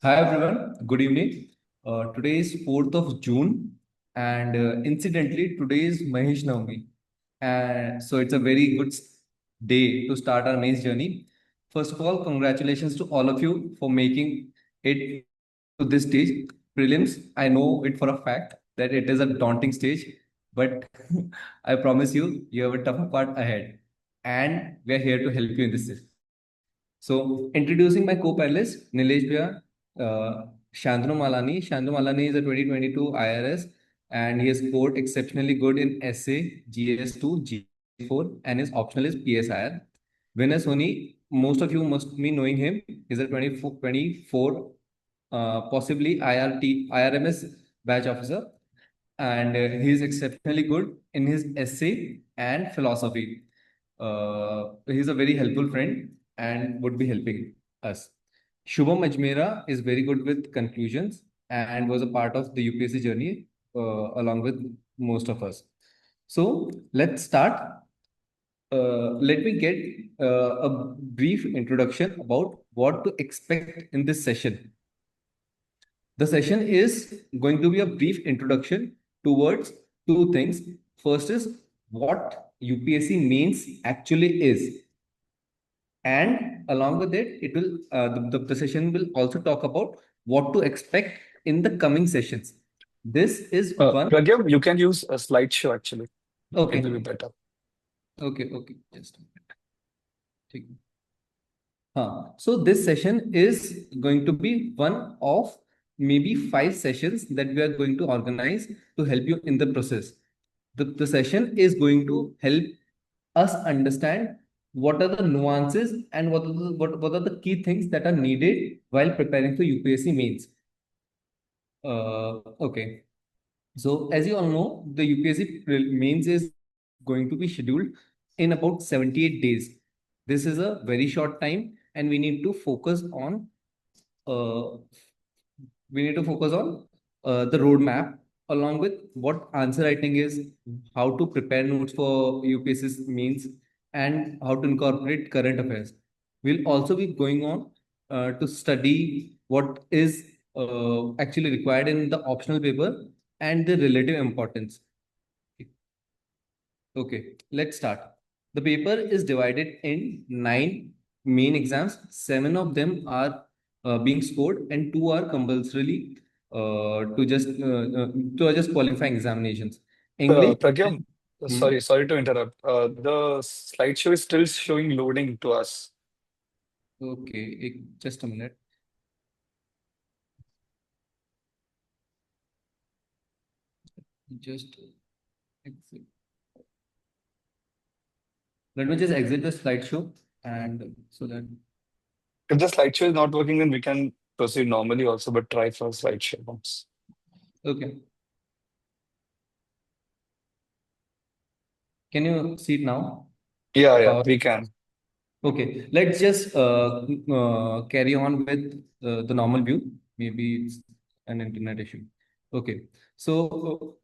Hi everyone, good evening. Today is 4th of June, and incidentally, today is Mahesh Navami. And so it's a very good day to start our mains journey. First of all, congratulations to all of you for making it to this stage. Prelims, I know it for a fact that it is a daunting stage, but I promise you, you have a tougher part ahead. And we are here to help you in this. So, introducing my co-panelists, Nilesh Bhaiya, Shantanu Malani. Shantanu Malani is a 2022 IRS and he has scored exceptionally good in essay, GS2, GS4, and his optional is PSIR. Vinay Soni, most of you must be knowing him. He's a 24, possibly IRMS batch officer, and he is exceptionally good in his essay and philosophy. He's a very helpful friend and would be helping us. Shubham Ajmera is very good with conclusions and was a part of the UPSC journey along with most of us. So let's start. Let me get a brief introduction about what to expect in this session. The session is going to be a brief introduction towards two things. First is what UPSC mains actually is. And along with it will the session will also talk about what to expect in the coming sessions. This is one. Pragyam, you can use a slideshow actually. It will be Okay. better. Okay. Just a minute. Take- So this session is going to be one of maybe 5 sessions that we are going to organize to help you in the process. The session is going to help us understand what are the nuances and what are the key things that are needed while preparing for UPSC mains. Okay. So as you all know, the UPSC mains is going to be scheduled in about 78 days. This is a very short time, and uh, we need to focus on the roadmap along with what answer writing is, how to prepare notes for UPSC means, and how to incorporate current affairs. We'll also be going on to study what is actually required in the optional paper and the relative importance. Okay, let's start. The paper is divided in 9 main exams. 7 of them are being scored, and 2 are compulsorily to are just qualifying examinations. English. Pragyam, Hmm. sorry to interrupt. The slideshow is still showing loading to us. Okay, just a minute. Just exit. Let me just exit the slideshow and so that. If the slideshow is not working, then we can proceed normally also, but try for slideshow once. Okay. Can you see it now? Yeah, Power. we can. Okay, let's just carry on with the normal view. Maybe it's an internet issue. Okay, so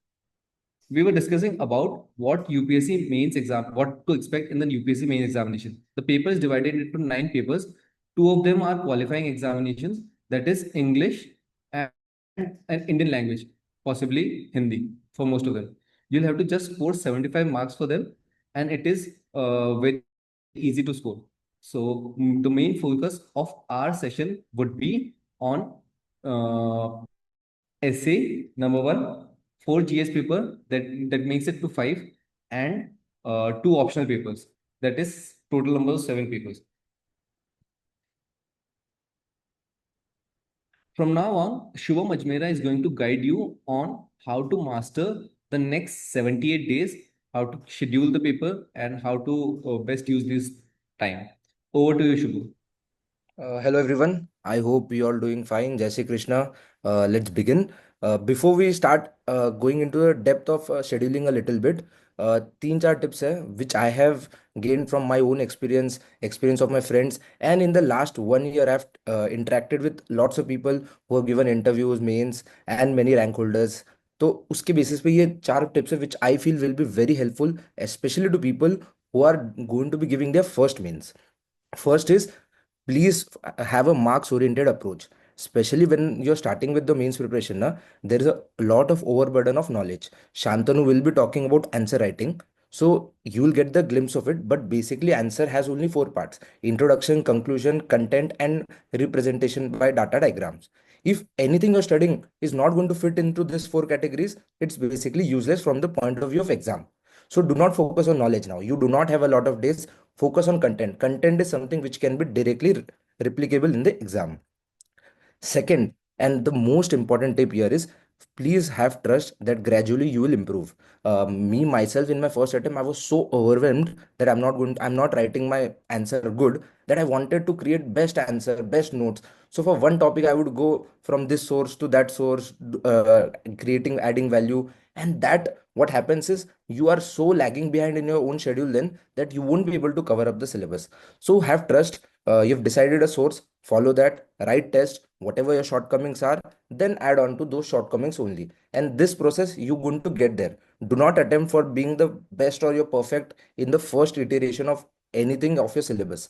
we were discussing about what UPSC mains exam, what to expect in the UPSC main examination. The paper is divided into 9 papers. 2 of them are qualifying examinations, that is English and, and Indian language, possibly Hindi for most of them. You'll have to just score 75 marks for them, and it is very easy to score. So the main focus of our session would be on uh, essay number one, 4 GS paper that makes it to 5, and 2 optional papers. That is total number of 7 papers. From now on, Shubham Ajmera is going to guide you on how to master the next 78 days, how to schedule the paper, and how to best use this time. Over to you, Shubham. Hello everyone. I hope you all doing fine. Jai Shri Krishna. Let's begin. Before we start going into the depth of scheduling a little bit, तीन चार tips है which I have gained from my own experience, experience of my friends, and in the last 1 year I've interacted with lots of people who have given interviews, mains, and many rank holders. तो उसके basis पे ये 4 tips है which I feel will be very helpful, especially to people who are going to be giving their first mains. First is please have a marks oriented approach. especially when you're starting with the mains preparation. There is a lot of overburden of knowledge. Shantanu will be talking about answer writing. So you will get the glimpse of it, but basically answer has only four parts: introduction, conclusion, content, and representation by data diagrams. If anything you're studying is not going to fit into these four categories, it's basically useless from the point of view of exam. So do not focus on knowledge now. You do not have a lot of days. Focus on content. Content is something which can be directly replicable in the exam. Second, and the most important tip here is, please have trust that gradually you will improve. Me myself in my first attempt, I was so overwhelmed that I'm not writing my answer good, that I wanted to create best answer, best notes. So for one topic, I would go from this source to that source, creating, adding value. And that what happens is you are so lagging behind in your own schedule then that you won't be able to cover up the syllabus. So have trust. You've decided a source, follow that, write test, whatever your shortcomings are, then add on to those shortcomings only. And this process, you're going to get there. Do not attempt for being the best or you're perfect in the first iteration of anything of your syllabus.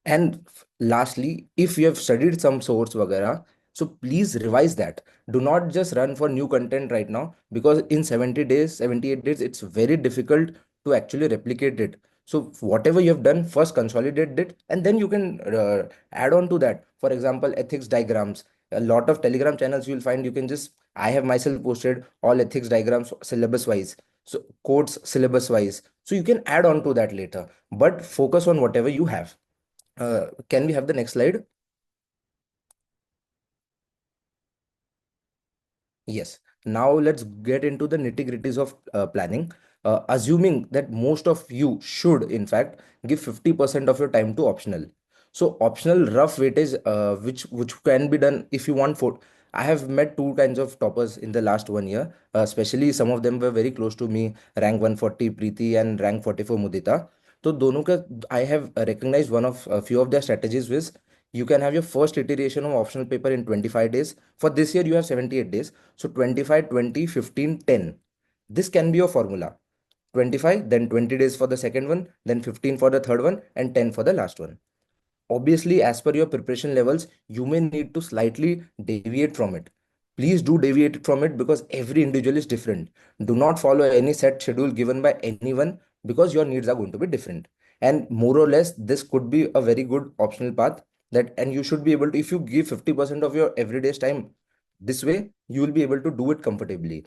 And lastly, if you have studied some source vagara, so please revise that. Do not just run for new content right now, because in 70 days, 78 days, it's very difficult to actually replicate it. So whatever you have done, first consolidate it, and then you can add on to that. For example, ethics diagrams. A lot of Telegram channels you will find, you can just, I have myself posted all ethics diagrams syllabus wise. So codes syllabus wise. So you can add on to that later, but focus on whatever you have. Can we have the next slide? Yes. Now let's get into the nitty-gritties of planning. Assuming that most of you should, in fact, give 50% of your time to optional. So optional rough weightage, which can be done if you want for. I have met two kinds of toppers in the last 1 year. Especially some of them were very close to me. Rank 140 Preeti and rank 44 Mudita. तो दोनों का I have recognized one of a few of their strategies with, you can have your first iteration of optional paper in 25 days. For this year, you have 78 days. So 25, 20, 15, 10. This can be your formula. 25, then 20 days for the second one, then 15 for the third one, and 10 for the last one. Obviously, as per your preparation levels, you may need to slightly deviate from it. Please do deviate from it, because every individual is different. Do not follow any set schedule given by anyone, because your needs are going to be different. And more or less, this could be a very good optional path, that, and you should be able to, if you give 50% of your everyday's time this way, you will be able to do it comfortably.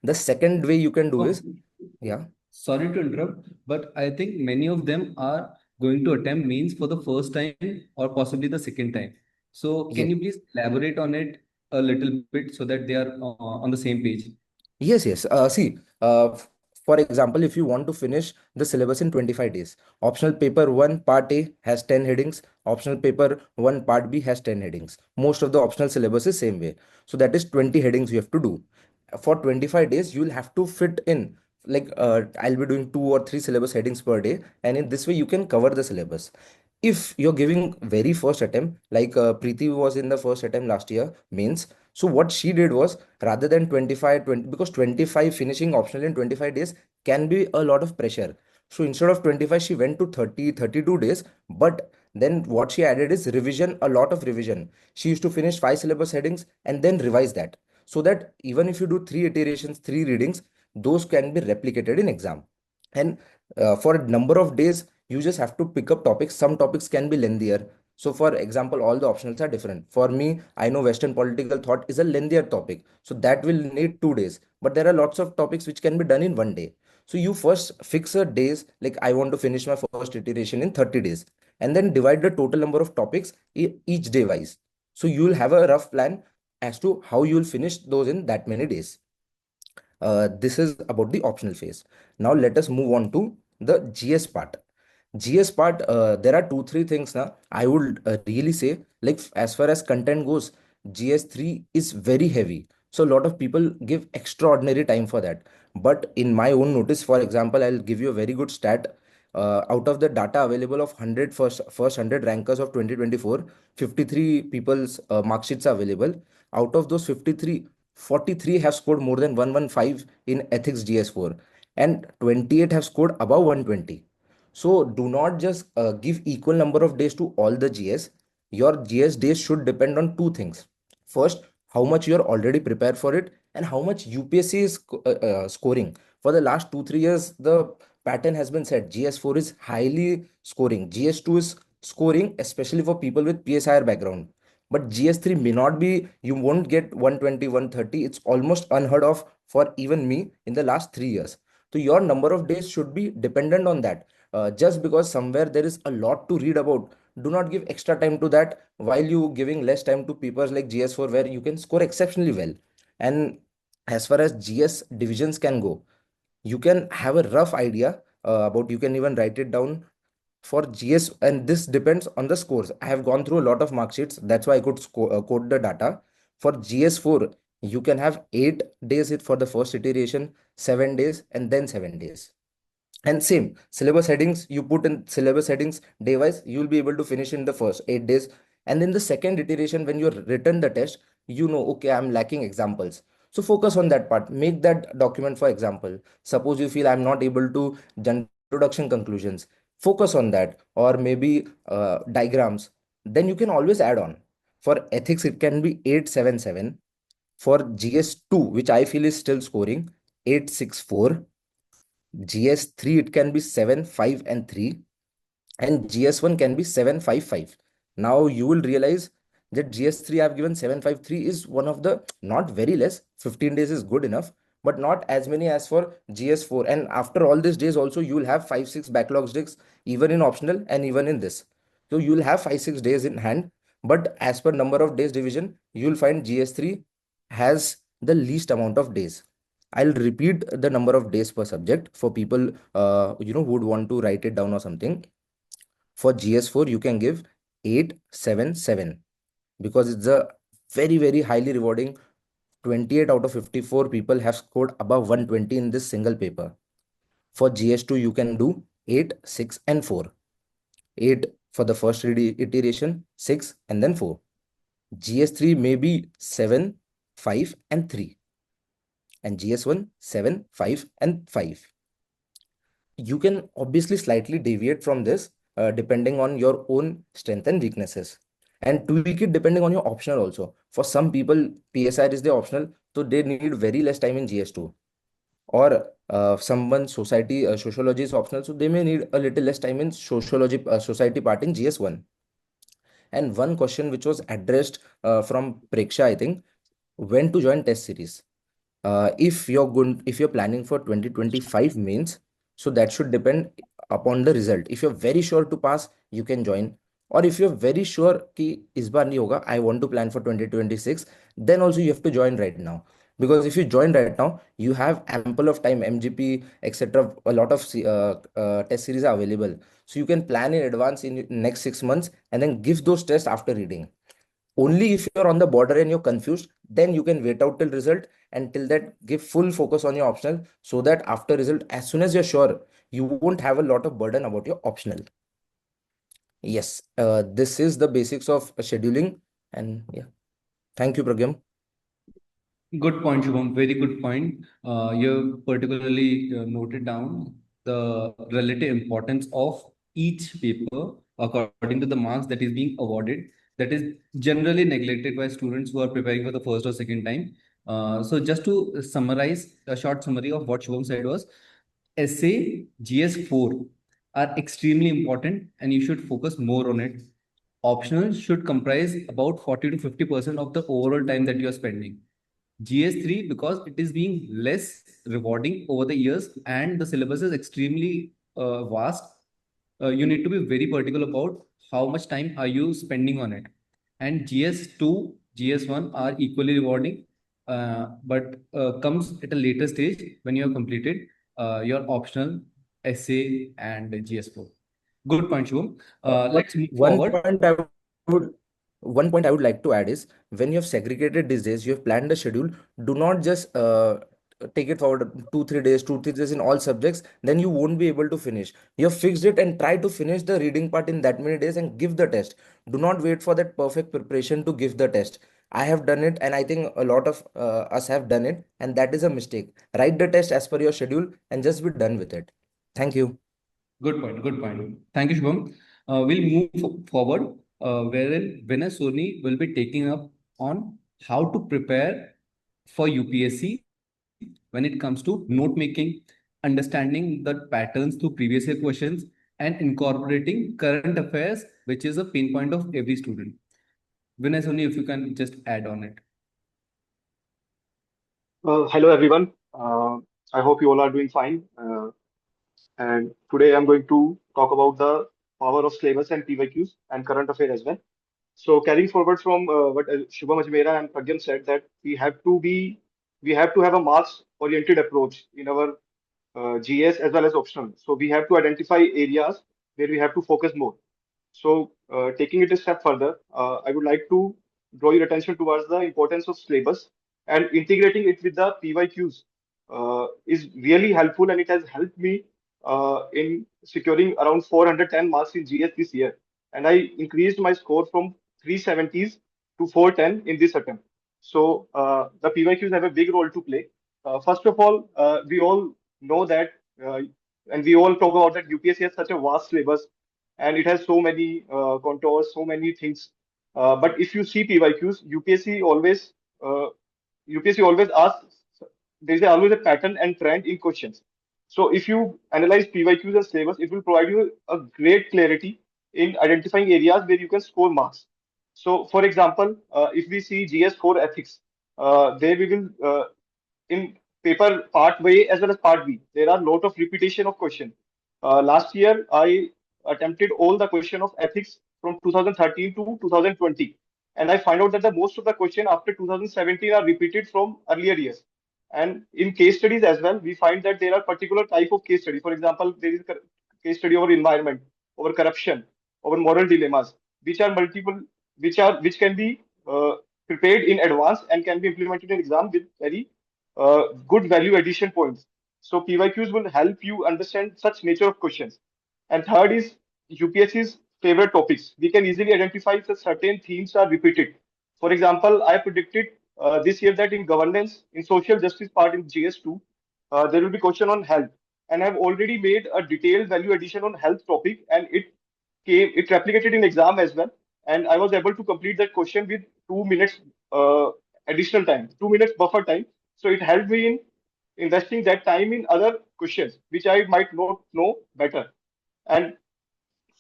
The second way you can do is, Okay. yeah. Sorry to interrupt, but I think many of them are going to attempt mains for the first time or possibly the second time. So can Yes. you please elaborate on it a little bit so that they are on the same page? Yes, yes. See, for example, if you want to finish the syllabus in 25 days, optional paper 1 part A has 10 headings, optional paper 1 part B has 10 headings. Most of the optional syllabus is same way. So that is 20 headings you have to do. For 25 days, you will have to fit in, like, I'll be doing 2 or 3 syllabus headings per day, and in this way you can cover the syllabus. If you're giving very first attempt, like Preeti was in the first attempt last year, means, so what she did was, rather than 25 20, because 25 finishing optional in 25 days can be a lot of pressure. So instead of 25, she went to 30 32 days. But then what she added is revision, a lot of revision. She used to finish 5 syllabus headings and then revise that, so that even if you do 3 iterations, 3 readings, those can be replicated in exam. And for a number of days, you just have to pick up topics. Some topics can be lengthier. So for example, all the optionals are different. For me, I know Western political thought is a lengthier topic, so that will need 2 days. But there are lots of topics which can be done in one day. So you first fix a days, like I want to finish my first iteration in 30 days, and then divide the total number of topics each day wise. So you will have a rough plan as to how you will finish those in that many days. This is about the optional phase. Now let us move on to the GS part. GS part, there are two, three things now. I would really say, like, as far as content goes, GS3 is very heavy. So a lot of people give extraordinary time for that. But in my own notice, for example, I'll give you a very good stat. Out of the data available of 100 first 100 rankers of 2024, 53 people's mark sheets are available. Out of those 53, 43 have scored more than 115 in ethics GS4, and 28 have scored above 120. So do not just give equal number of days to all the GS. your GS days should depend on two things. First, how much you're already prepared for it, and how much UPSC is scoring. For the last 2 3 years, the pattern has been set. GS4 is highly scoring. GS2 is scoring, especially for people with PSIR background. But GS3 may not be, you won't get 120, 130. It's almost unheard of for even me in the last 3 years. So your number of days should be dependent on that. Just because somewhere there is a lot to read about, do not give extra time to that while you giving less time to papers like GS4 where you can score exceptionally well. And as far as GS divisions can go, you can have a rough idea about, you can even write it down for GS, and this depends on the scores. I have gone through a lot of mark sheets, that's why I could quote the data. For GS4, you can have 8 days it for the first iteration, 7 days, and then 7 days. And same syllabus headings, you put in syllabus headings day wise, you will be able to finish in the first 8 days. And in the second iteration, when you written the test, you know, okay, I'm lacking examples. So focus on that part. Make that document for example. Suppose you feel I'm not able to generate introduction conclusions. Focus on that, or maybe diagrams. Then you can always add on. For ethics, it can be 877. For GS2, which I feel is still scoring, 864. GS3, it can be 7, 5, and 3, and GS1 can be 755. Now you will realize that GS3 I've given 753 is one of the, not very less, 15 days is good enough, but not as many as for GS4. And after all these days also, you will have 5 6 backlogs days, even in optional and even in this. So you will have 5 6 days in hand, but as per number of days division, you will find GS3 has the least amount of days. I'll repeat the number of days per subject for people who would want to write it down or something. For GS4, you can give 877 because it's a very, very highly rewarding. 28 out of 54 people have scored above 120 in this single paper. For GS2, you can do 8, 6, and 4. 8 for the first iteration, 6, and then 4. GS3 may be 7, 5, and 3. And GS1, 7, 5, and 5. You can obviously slightly deviate from this depending on your own strength and weaknesses, and tweak it depending on your optional also. For some people, PSI is the optional, so they need very less time in GS2. Or someone sociology is optional, so they may need a little less time in sociology society part in GS1. And one question which was addressed from Preksha, I think, when to join test series. If you're planning for 2025 mains, so that should depend upon the result. If you're very sure to pass, you can join. Or if you're very sure कि इस बार नहीं होगा, I want to plan for 2026, then also you have to join right now. Because if you join right now, you have ample of time, MGP, etc. A lot of test series are available. So you can plan in advance in next 6 months and then give those tests after reading. Only if you're on the border and you're confused, then you can wait out till result, and till that give full focus on your optional, so that after result, as soon as you're sure, you won't have a lot of burden about your optional. Yes, this is the basics of scheduling. And yeah, thank you, Pragyam. Good point, Shubham. Very good point. You particularly noted down the relative importance of each paper according to the marks that is being awarded. That is generally neglected by students who are preparing for the first or second time. So just to summarize, a short summary of what Shubham said was, essay GS4 are extremely important and you should focus more on it. Optional should comprise about 40 to 50% of the overall time that you are spending. GS3, because it is being less rewarding over the years and the syllabus is extremely vast, you need to be very particular about how much time are you spending on it. And GS2, GS1 are equally rewarding, but comes at a later stage when you have completed your optional essay and GS4. Good point, Shubham. Let's move One forward. would one point I would like to add is, when you have segregated these days, you have planned a schedule. Do not just take it forward 2 3 days, 2 3 days in all subjects. Then you won't be able to finish. You have fixed it and try to finish the reading part in that many days and give the test. Do not wait for that perfect preparation to give the test. I have done it, and I think a lot of us have done it, and that is a mistake. Write the test as per your schedule and just be done with it. Thank you. Good point. Good point. Thank you, Shubham. We'll move forward. wherein Vinay Soni will be taking up on how to prepare for UPSC when it comes to note making, understanding the patterns through previous year questions, and incorporating current affairs, which is a pain point of every student. Vinay Soni, if you can just add on it. Hello everyone. I hope you all are doing fine. And today I'm going to talk about the power of syllabus and PYQs and current affair as well. So carrying forward from what Shubham Ajmera and Pragyam said, that we have to have a marks oriented approach in our GS as well as optional. So we have to identify areas where we have to focus more. So, taking it a step further, I would like to draw your attention towards the importance of syllabus and integrating it with the PYQs is really helpful, and it has helped me in securing around 410 marks in GS this year. And I increased my score from 370s to 410 in this attempt. So, the PYQs have a big role to play. First of all, we all know that, and we all talk about that UPSC has such a vast syllabus and it has so many contours, so many things. But if you see PYQs, uh, UPSC always asks, there is always a pattern and trend in questions. So if you analyze PYQs and syllabus, it will provide you a great clarity in identifying areas where you can score marks. So for example, if we see GS4 ethics, there we will in paper part A as well as part B, there are a lot of repetition of question. Last year, I attempted all the question of ethics from 2013 to 2020, and I find out that the most of the question after 2017 are repeated from earlier years. And in case studies as well, we find that there are particular type of case study. For example, there is a case study over environment, over corruption, over moral dilemmas, which are multiple, which can be prepared in advance and can be implemented in exam with very good value addition points. So PYQs will help you understand such nature of questions. And third is UPSC's favorite topics. We can easily identify if certain themes are repeated. For example, I predicted this year that in governance, in social justice part in GS2, there will be question on health. And I've already made a detailed value addition on health topic, and it replicated in exam as well. And I was able to complete that question with 2 minutes additional time, 2 minutes buffer time. So it helped me in investing that time in other questions, which I might not know better. And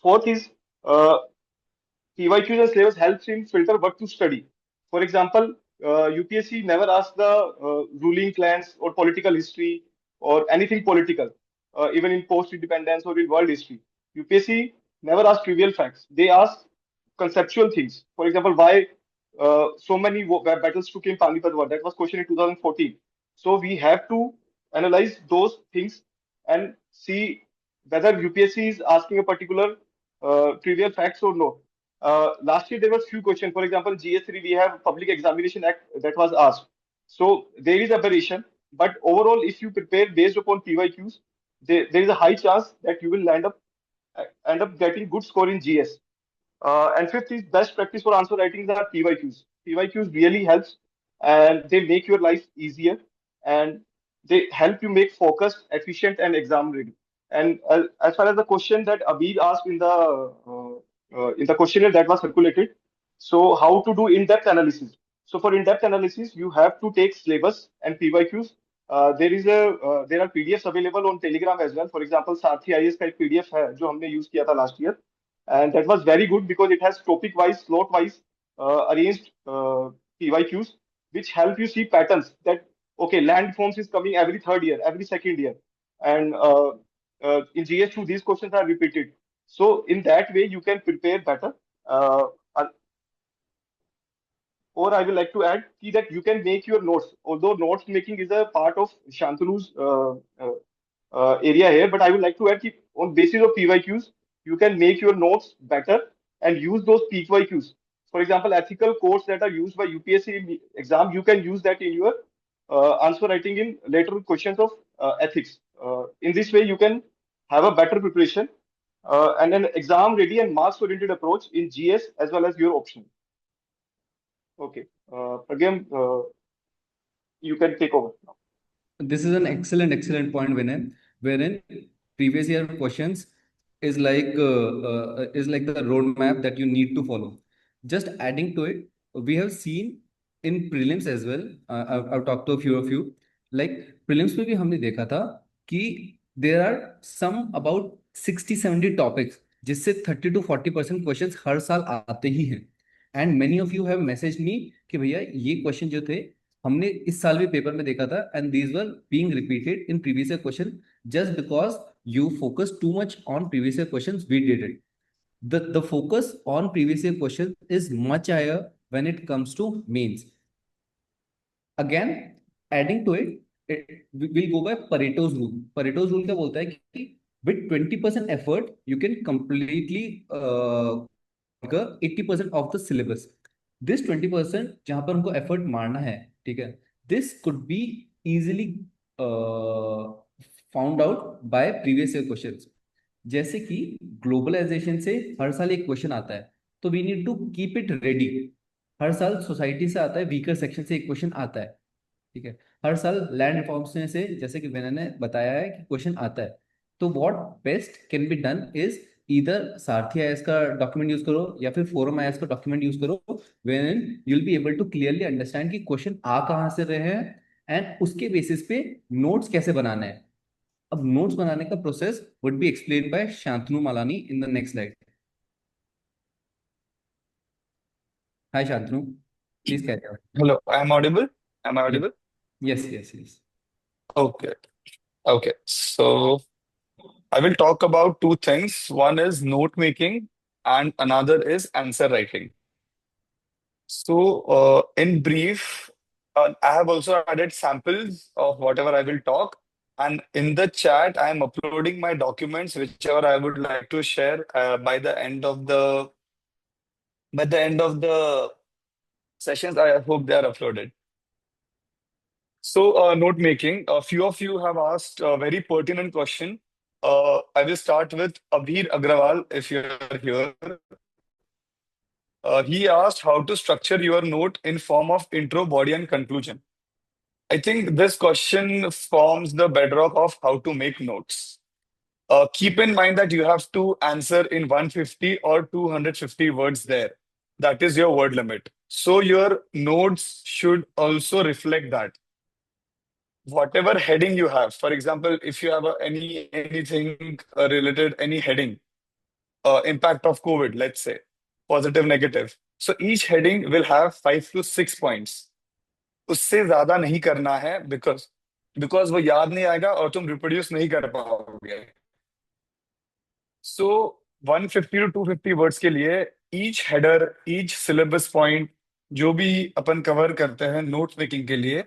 fourth is PYQs and syllabus helps in filter what to study. For example, UPSC never asks the ruling clans or political history or anything political, even in post-independence or in world history. UPSC never asks trivial facts. They ask conceptual things. For example, why so many battles took in Panipat War? That was question in 2014. So we have to analyze those things and see whether UPSC is asking a particular trivial facts or no. Last year there was few questions. For example, GS3 we have Public Examination Act that was asked. So there is aberration, but overall, if you prepare based upon PYQs, there is a high chance that you will end up getting good score in GS. And fifth is best practice for answer writing are PYQs. PYQs really helps and they make your life easier and they help you make focused, efficient, and exam ready. And as far as the question that Abir asked in the questionnaire that was circulated, so how to do in-depth analysis? So for in-depth analysis, you have to take syllabus and PYQs. There are PDFs available on Telegram as well. For example, Sathi IS का एक PDF है जो हमने use किया था last year, and that was very good because it has topic wise, slot wise arranged PYQs, which help you see patterns that okay, land forms is coming every third year, every second year, and in GS2 these questions are repeated. So in that way you can prepare better. Uh, or I will like to add key that you can make your notes, although notes making is a part of Shantanu's area here, but I would like to add that on basis of PYQs, you can make your notes better and use those PYQs. For example, ethical codes that are used by UPSC in the exam, you can use that in your answer writing in later questions of ethics. In this way, you can have a better preparation and an exam ready and marks oriented approach in GS as well as your option. Okay. Again, you can take over now. This is an excellent point, Vinay, wherein previous year questions is like the roadmap that you need to follow. Just adding to it, we have seen in prelims as well. I've talked to a few of you. Like prelims में भी हमने देखा था कि there are some about 60-70 topics जिससे 30 to 40% questions हर साल आते ही हैं. And many of you have message me कि भैया ये क्वेश्चन जो थे हमने इस साल भी पेपर में देखा था and these were being repeated in previous year question just because you focus too much on previous year questions. We did it. The focus on previous year questions is much higher when it comes to mains. Again, adding to it, we'll go by Pareto's rule. Pareto's rule क्या बोलता है कि with 20% effort you can completely conquer 80% of the syllabus. This 20% जहां पर हमको effort मारना है, ठीक है, this could be easily found out by previous year questions. जैसे कि ग्लोबलाइजेशन से हर साल एक क्वेश्चन आता है, तो we need to keep it ready. हर साल सोसाइटी से आता है, वीकर सेक्शन से एक क्वेश्चन आता है, ठीक है. हर साल लैंड रिफॉर्म्स में से, जैसे कि विनय ने बताया है, कि क्वेश्चन आता है. तो what best can be done is इधर सारथी आईएएस का डॉक्यूमेंट यूज करो या फिर फोरम आईएएस का डॉक्यूमेंट यूज करो, when you will be able to clearly understand कि क्वेश्चन आ कहाँ से रहे हैं एंड उसके बेसिस पे नोट्स कैसे बनाना है. अब नोट्स बनाने का process would be explain by Shantanu Malani in the next slide. Hi Shantanu, please carry out. Hello, I am audible? Am I audible? Yes yes yes. Okay. Okay. So I will talk about two things. One is note making and another is answer writing. So, in brief, I have also added samples of whatever I will talk. And in the chat, I am uploading my documents, whichever I would like to share by the end of the sessions. I hope they are uploaded. So, note making. A few of you have asked a very pertinent question. I will start with Abhir Agrawal, if you're here. He asked how to structure your note in form of intro, body, and conclusion. I think this question forms the bedrock of how to make notes. Keep in mind that you have to answer in 150 or 250 words there. That is your word limit. So your notes should also reflect that. Whatever heading you have, for example, if you have anything related, any heading, impact of COVID, let's say, positive, negative. So each heading will have 5 to 6 points. उससे ज्यादा नहीं करना है because वो याद नहीं आएगा और तुम रिप्रोड्यूस नहीं कर पाओगे. So 150 to 250 वर्ड्स के लिए each header, each syllabus point जो भी अपन कवर करते हैं नोट मेकिंग के लिए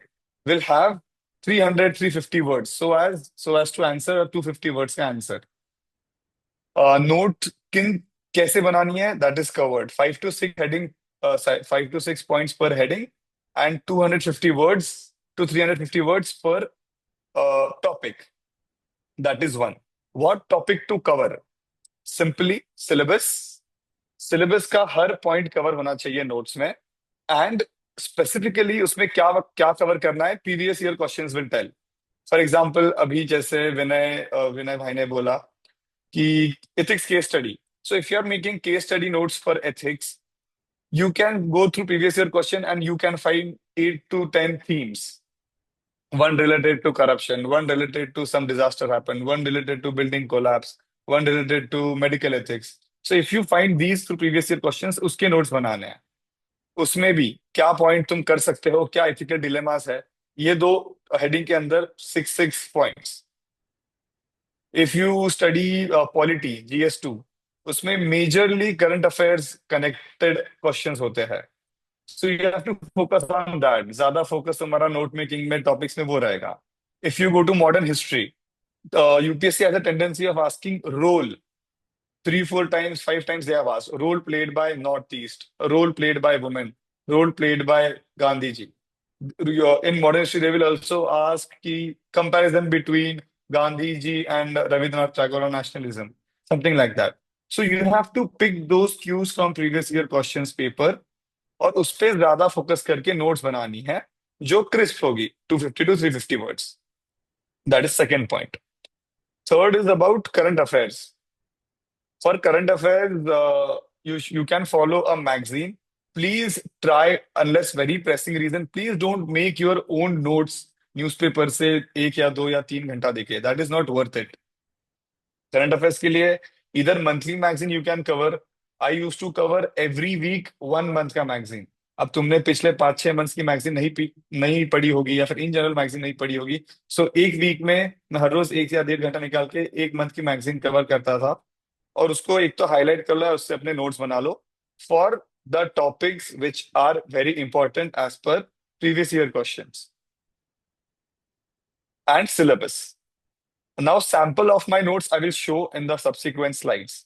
will have 300-350 words so as to answer a 250 words का आंसर. नोट कैसे बनानी है, that is covered. 5 to 6 heading, 5 to 6 points per heading and 250 words to 350 words per topic. That is one. What topic to cover? Simply syllabus. Syllabus का हर point cover होना चाहिए notes में and specifically उसमें क्या cover करना है, previous year questions will tell. For example, अभी जैसे विनय भाई ने बोला कि ethics case study. So if you are making case study notes for ethics, you can go through previous year question and you can find 8 to 10 themes. One related to corruption, one related to some disaster happened, one related to building collapse, one related to medical ethics. So if you find these through previous year questions, उसके notes बनाने हैं. उसमें भी क्या point तुम कर सकते हो, क्या ethical dilemmas है, ये दो heading के अंदर 6 points. If you study polity, GS2, उसमें majorly current affairs connected questions होते हैं. So you have to focus on that. ज़्यादा focus तुम्हारा note making में topics में वो रहेगा. If you go to modern history, UPSC has a tendency of asking role. 3-4 times, 5 times they have asked. Role played by Northeast, role played by women, role played by Gandhiji. In modern history, they will also ask the comparison between Gandhiji and Rabindranath Tagore on nationalism, something like that. So you have to pick those cues from previous year questions paper और उस पे ज्यादा focus करके notes बनानी है जो crisp होगी 250 to 350 words. That is second point. Third is about current affairs. For current affairs, you can follow a magazine. Please try, unless very pressing reason, please don't make your own notes newspaper से 1 या 2 या 3 घंटा देखे. That is not worth it. Current affairs के लिए either monthly magazine you can cover. I used to cover every week 1 month का magazine. अब तुमने पिछले 5-6 months की मैगजीन नहीं पढ़ी होगी, या फिर इन जनरल मैगजीन नहीं पढ़ी होगी. सो एक वीक में मैं हर रोज 1 या 1.5 घंटा निकाल के 1 month की मैगजीन कवर करता था. और उसको एक तो हाईलाइट कर लो, उससे अपने नोट्स बना लो for the topics which are very important as per previous year questions and syllabus. Now, sample of my notes I will show in the subsequent slides.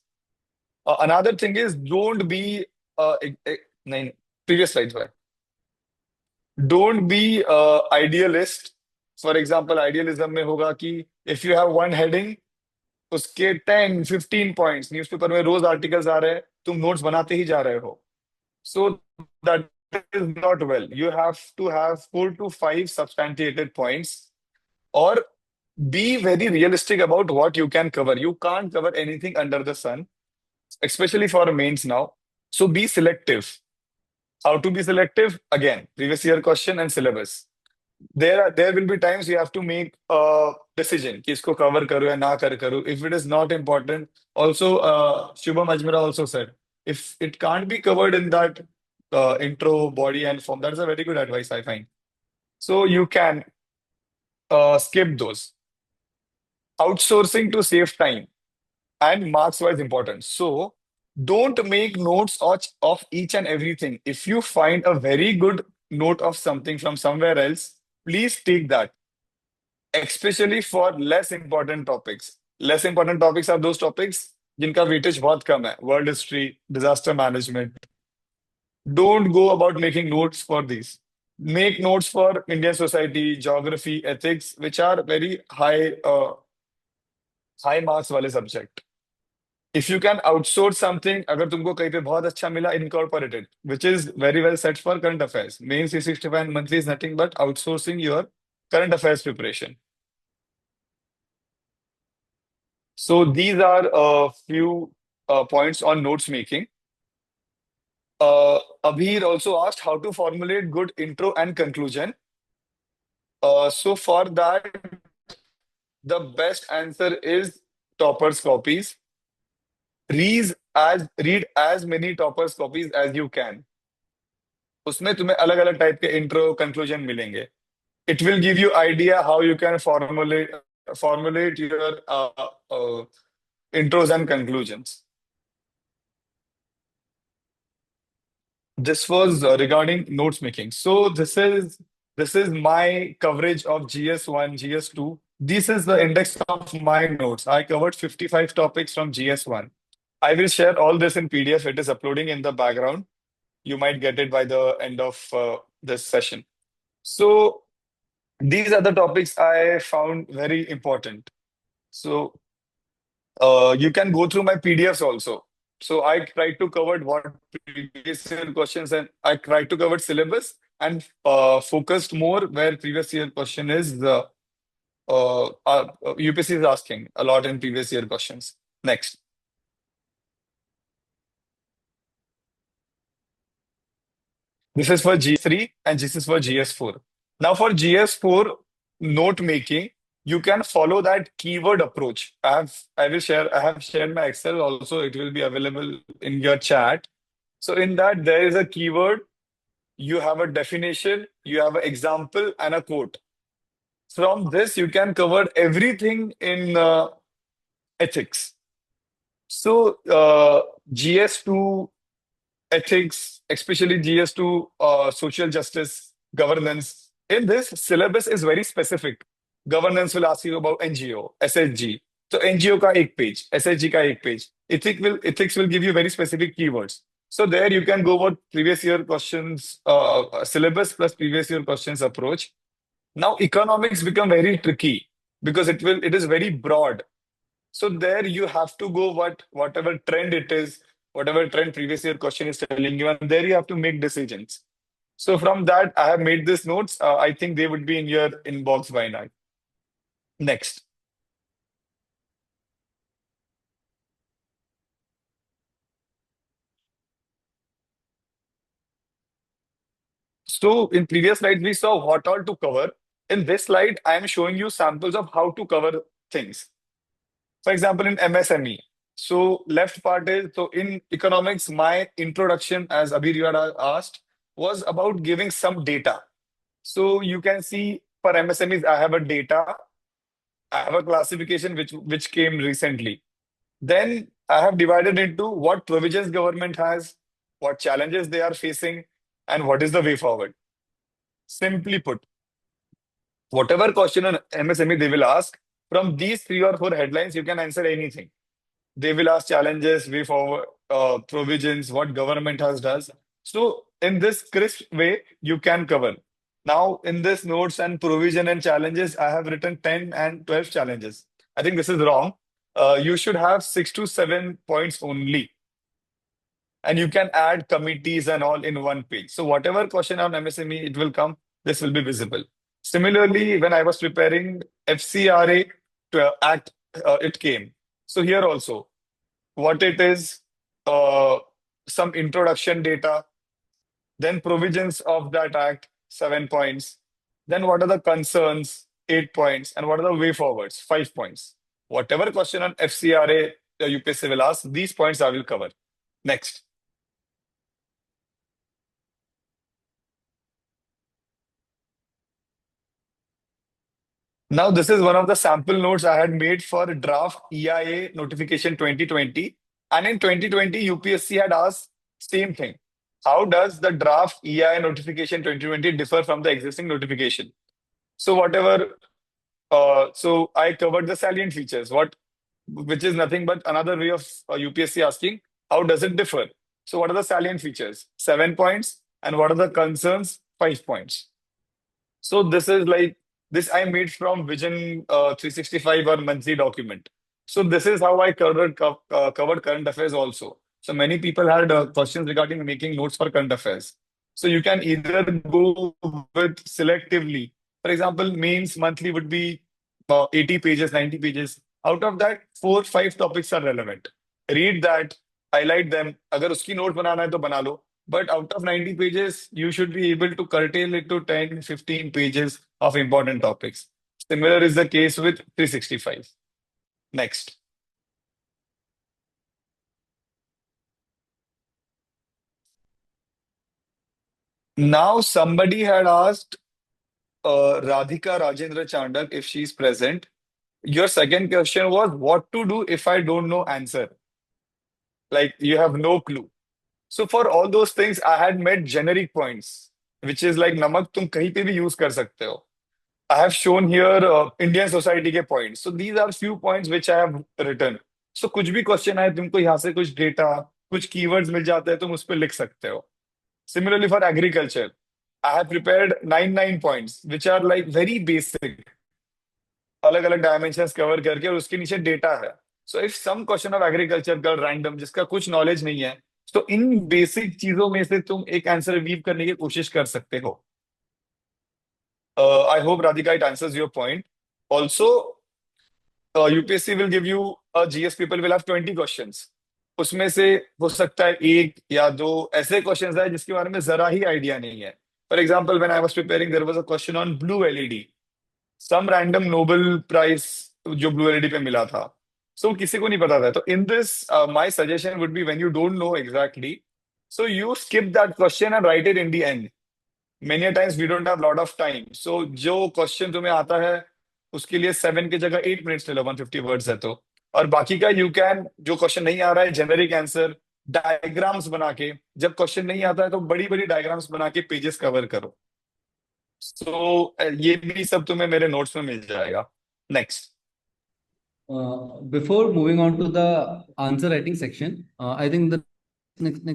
Another thing is, don't be nahin, previous slides were. Don't be idealist. For example, idealism में होगा कि if you have one heading, उसके 10-15 points, newspaper में रोज articles आ रहे हैं, तुम notes बनाते ही जा रहे हो. So that is not well. You have to have 4 to 5 substantiated points, or be very realistic about what you can cover. You can't cover anything under the sun, especially for mains now. So be selective. How to be selective? Again, previous year question and syllabus. There will be times you have to make a decision कि इसको cover करूँ या ना करूँ. If it is not important, also Shubham Ajmera also said, if it can't be covered in that intro, body and form, that's a very good advice I find. So you can skip those. Outsourcing to save time and marks wise important. So don't make notes of each and everything. If you find a very good note of something from somewhere else, please take that, especially for less important topics. Less important topics are those topics जिनका weightage बहुत कम है. World history, disaster management. Don't go about making notes for these. Make notes for Indian society, geography, ethics, which are very high marks वाले subject. If you can outsource something, अगर तुमको कहीं पे बहुत अच्छा मिला, incorporate it, which is very well set for current affairs. Main 365 monthly is nothing but outsourcing your current affairs preparation. So these are a few points on notes making. Abhir also asked how to formulate good intro and conclusion. So for that, the best answer is toppers copies. Read as many toppers copies as you can. उसमें तुम्हें अलग अलग type के intro conclusion मिलेंगे. It will give you idea how you can formulate your intros and conclusions. This was regarding notes making. So this is my coverage of GS1, GS2. This is the index of my notes. I covered 55 topics from GS1. I will share all this in PDF. It is uploading in the background. You might get it by the end of this session. So these are the topics I found very important. So you can go through my PDFs also. So I tried to cover what previous year questions, and I tried to cover syllabus and focused more where previous year question is UPSC is asking a lot in previous year questions. Next. This is for G3 and this is for GS4. Now for GS4 note making, you can follow that keyword approach. I have shared my Excel also. It will be available in your chat. So in that, there is a keyword, you have a definition, you have an example and a quote. From this, you can cover everything in ethics. So GS2 ethics, especially GS2 social justice, governance. In this, syllabus is very specific. Governance will ask you about NGO, SHG. So NGO का एक page, SHG का एक page. Ethics will give you very specific keywords. So there you can go about previous year questions, syllabus plus previous year questions approach. Now economics become very tricky because it is very broad. So there you have to go whatever trend it is, whatever trend previous year question is telling you, and there you have to make decisions. So from that, I have made these notes. I think they would be in your inbox by now. Next. So in previous slides, we saw what all to cover. In this slide, I am showing you samples of how to cover things. For example, in MSME. So left part is, so in economics, my introduction, as Abhi you had asked, was about giving some data. So you can see for MSMEs, I have a data, I have a classification which came recently. Then I have divided into what provisions government has, what challenges they are facing, and what is the way forward. Simply put, whatever question on MSME they will ask, from these 3 or 4 headlines, you can answer anything. They will ask challenges, way forward, provisions, what government has does. So in this crisp way, you can cover. Now, in this notes and provision and challenges, I have written 10 and 12 challenges. I think this is wrong. You should have 6 to 7 points only. And you can add committees and all in one page. So whatever question on MSME it will come, this will be visible. Similarly, when I was preparing FCRA to act, it came. So here also, what it is, some introduction data, then provisions of that act, 7 points. Then what are the concerns, 8 points, and what are the way forwards, 5 points. Whatever question on FCRA UPSC will ask, these points I will cover. Next. Now, this is one of the sample notes I had made for draft EIA notification 2020. And in 2020, UPSC had asked same thing. How does the draft EIA notification 2020 differ from the existing notification? So whatever, so I covered the salient features, which is nothing but another way of UPSC asking, how does it differ? So what are the salient features? 7 points. And what are the concerns? 5 points. So this is like, this I made from Vision 365 or monthly document. So this is how I covered current affairs also. So many people had questions regarding making notes for current affairs. So you can either go with selectively. For example, mains monthly would be 80 pages, 90 pages. Out of that, 4-5 topics are relevant. Read that, highlight them. अगर उसकी note बनाना है तो बना लो. But out of 90 pages, you should be able to curtail it to 10, 15 pages of important topics. Similar is the case with 365. Next. Now, somebody had asked Radhika Rajendra Chandak if she's present. Your second question was what to do if I don't know answer. Like you have no clue. So for all those things, I had made generic points, which is like namak tum kahin pe bhi use kar sakte ho. I have shown here Indian society के points. So these are few points which I have written. So कुछ भी question आए तुमको यहाँ से कुछ data, कुछ keywords मिल जाते हैं तुम उस पर लिख सकते हो. Similarly for agriculture, I have prepared 9 points which are like very basic. अलग अलग dimensions cover करके और उसके नीचे data है. So if some question of agriculture का random जिसका कुछ knowledge नहीं है, तो इन basic चीजों में से तुम एक आंसर वीव करने की कोशिश कर सकते हो. I hope Radhika it answers your point. Also, UPSC will give you GS people will have 20 questions. उसमें से हो सकता है 1 या 2 ऐसे क्वेश्चंस है जिसके बारे में जरा ही आइडिया नहीं है. For example, when I was preparing, there was a question on blue LED. Some random Nobel Prize जो blue LED पे मिला था. So किसी को नहीं पता था. तो in this, my suggestion would be when you don't know exactly, so you skip that question and write it in the end. Many a times we don't have lot of time. So जो question तुम्हें आता है उसके लिए 7 की जगह 8 minutes ले लो, 150 words है तो. और बाकी का यू कैन, जो क्वेश्चन नहीं आ रहा है जेनेरिक आंसर, डायग्राम्स बना के, जब क्वेश्चन नहीं आता है तो बड़ी बड़ी डायग्राम्स बना के पेजेस कवर करो. सो ये भी सब तुम्हें मेरे नोट्स में मिल जाएगा. Next. Before moving on to the answer writing section, I think the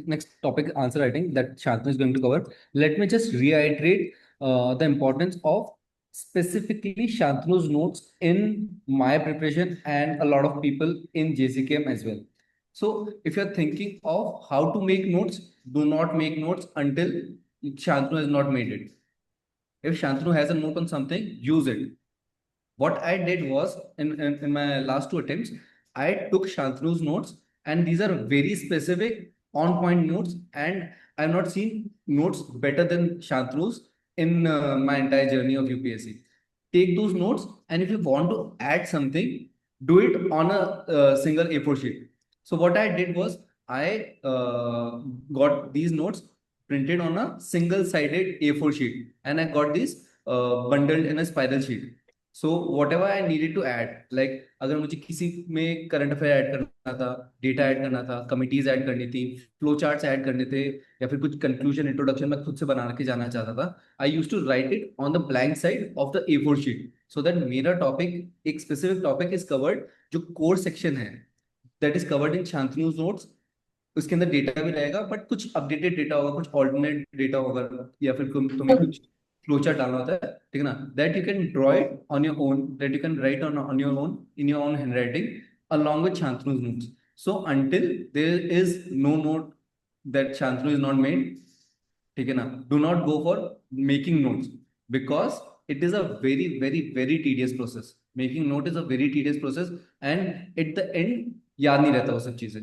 next topic, answer writing, that Shantanu is going to cover. Let me just reiterate the importance of specifically Shantanu's notes in my preparation and a lot of people in JCKM as well. So if you're thinking of how to make notes, do not make notes until Shantanu has not made it. If Shantanu has a note on something, use it. What I did was in my last 2 attempts, I took Shantanu's notes, and these are very specific on point notes, and I have not seen notes better than Shantanu's in my entire journey of UPSC. Take those notes, and if you want to add something, do it on a single A4 sheet. So what I did was I got these notes printed on a single-sided A4 sheet, and I got these bundled in a spiral sheet. So whatever I needed to add, like अगर मुझे किसी में current affair add करना था, data add करना था, committees add करनी थी, फ्लो चार्ट्स ऐड करने थे, या फिर कुछ कंक्लूजन इंट्रोडक्शन मैं खुद से बना के जाना चाहता था, I use to write it on the blank side of the A4 sheet, so that मेरा टॉपिक, एक स्पेसिफिक टॉपिक इज कवर्ड, जो कोर सेक्शन है that is covered in Shantanu's notes, उसके अंदर डेटा भी रहेगा, बट कुछ अपडेटेड डेटा होगा, कुछ ऑल्टरनेट डेटा होगा, या फिर तुम्हें कुछ फ्लोचार्ट डालना होता है, ठीक है ना, that you can draw it on your own, that you can write on your own in your own handwriting along with Shantanu's notes. So until there is no note that Shantanu is not made, ठीक है ना, do not go for making notes, because it is a very very very tedious process. Making note is a very tedious process, and at the end याद नहीं रहता वो सब चीजें.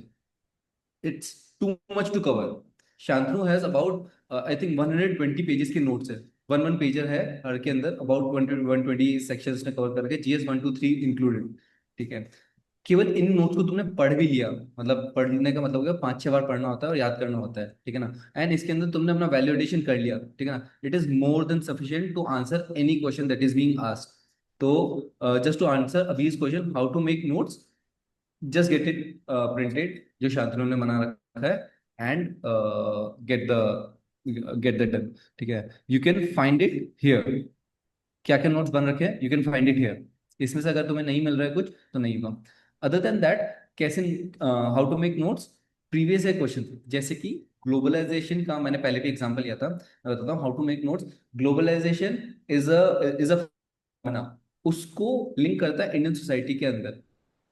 It's too much to cover. Shantanu has about I think 120 pages के notes है, one pager है हर के अंदर, about 120 sections ने कवर करके, GS 1 2 3 included, ठीक है. केवल इन नोट्स को तुमने पढ़ भी लिया, मतलब पढ़ने का मतलब हो गया 5-6 बार पढ़ना होता है और याद करना होता है, ठीक है ना, एंड इसके अंदर तुमने अपना वैल्यूडेशन कर लिया, ठीक है ना, it is more than sufficient to answer any question that is being asked. तो जस्ट टू आंसर अबीज question, how to make notes, just get it printed जो शांतनु ने बना रखा है, and get the done, ठीक है. You can find it here. क्या क्या नोट्स बन रखे हैं, you can find it here. इसमें से अगर तुम्हें नहीं मिल रहा है कुछ तो नहीं होगा. अदर देन दैट, कैसे how to make notes, previous है क्वेश्चन, जैसे कि ग्लोबलाइजेशन का मैंने पहले भी एग्जांपल लिया था, मैं बताता हूँ how to make notes. Globalization is a उसको लिंक करता है इंडियन सोसाइटी के अंदर.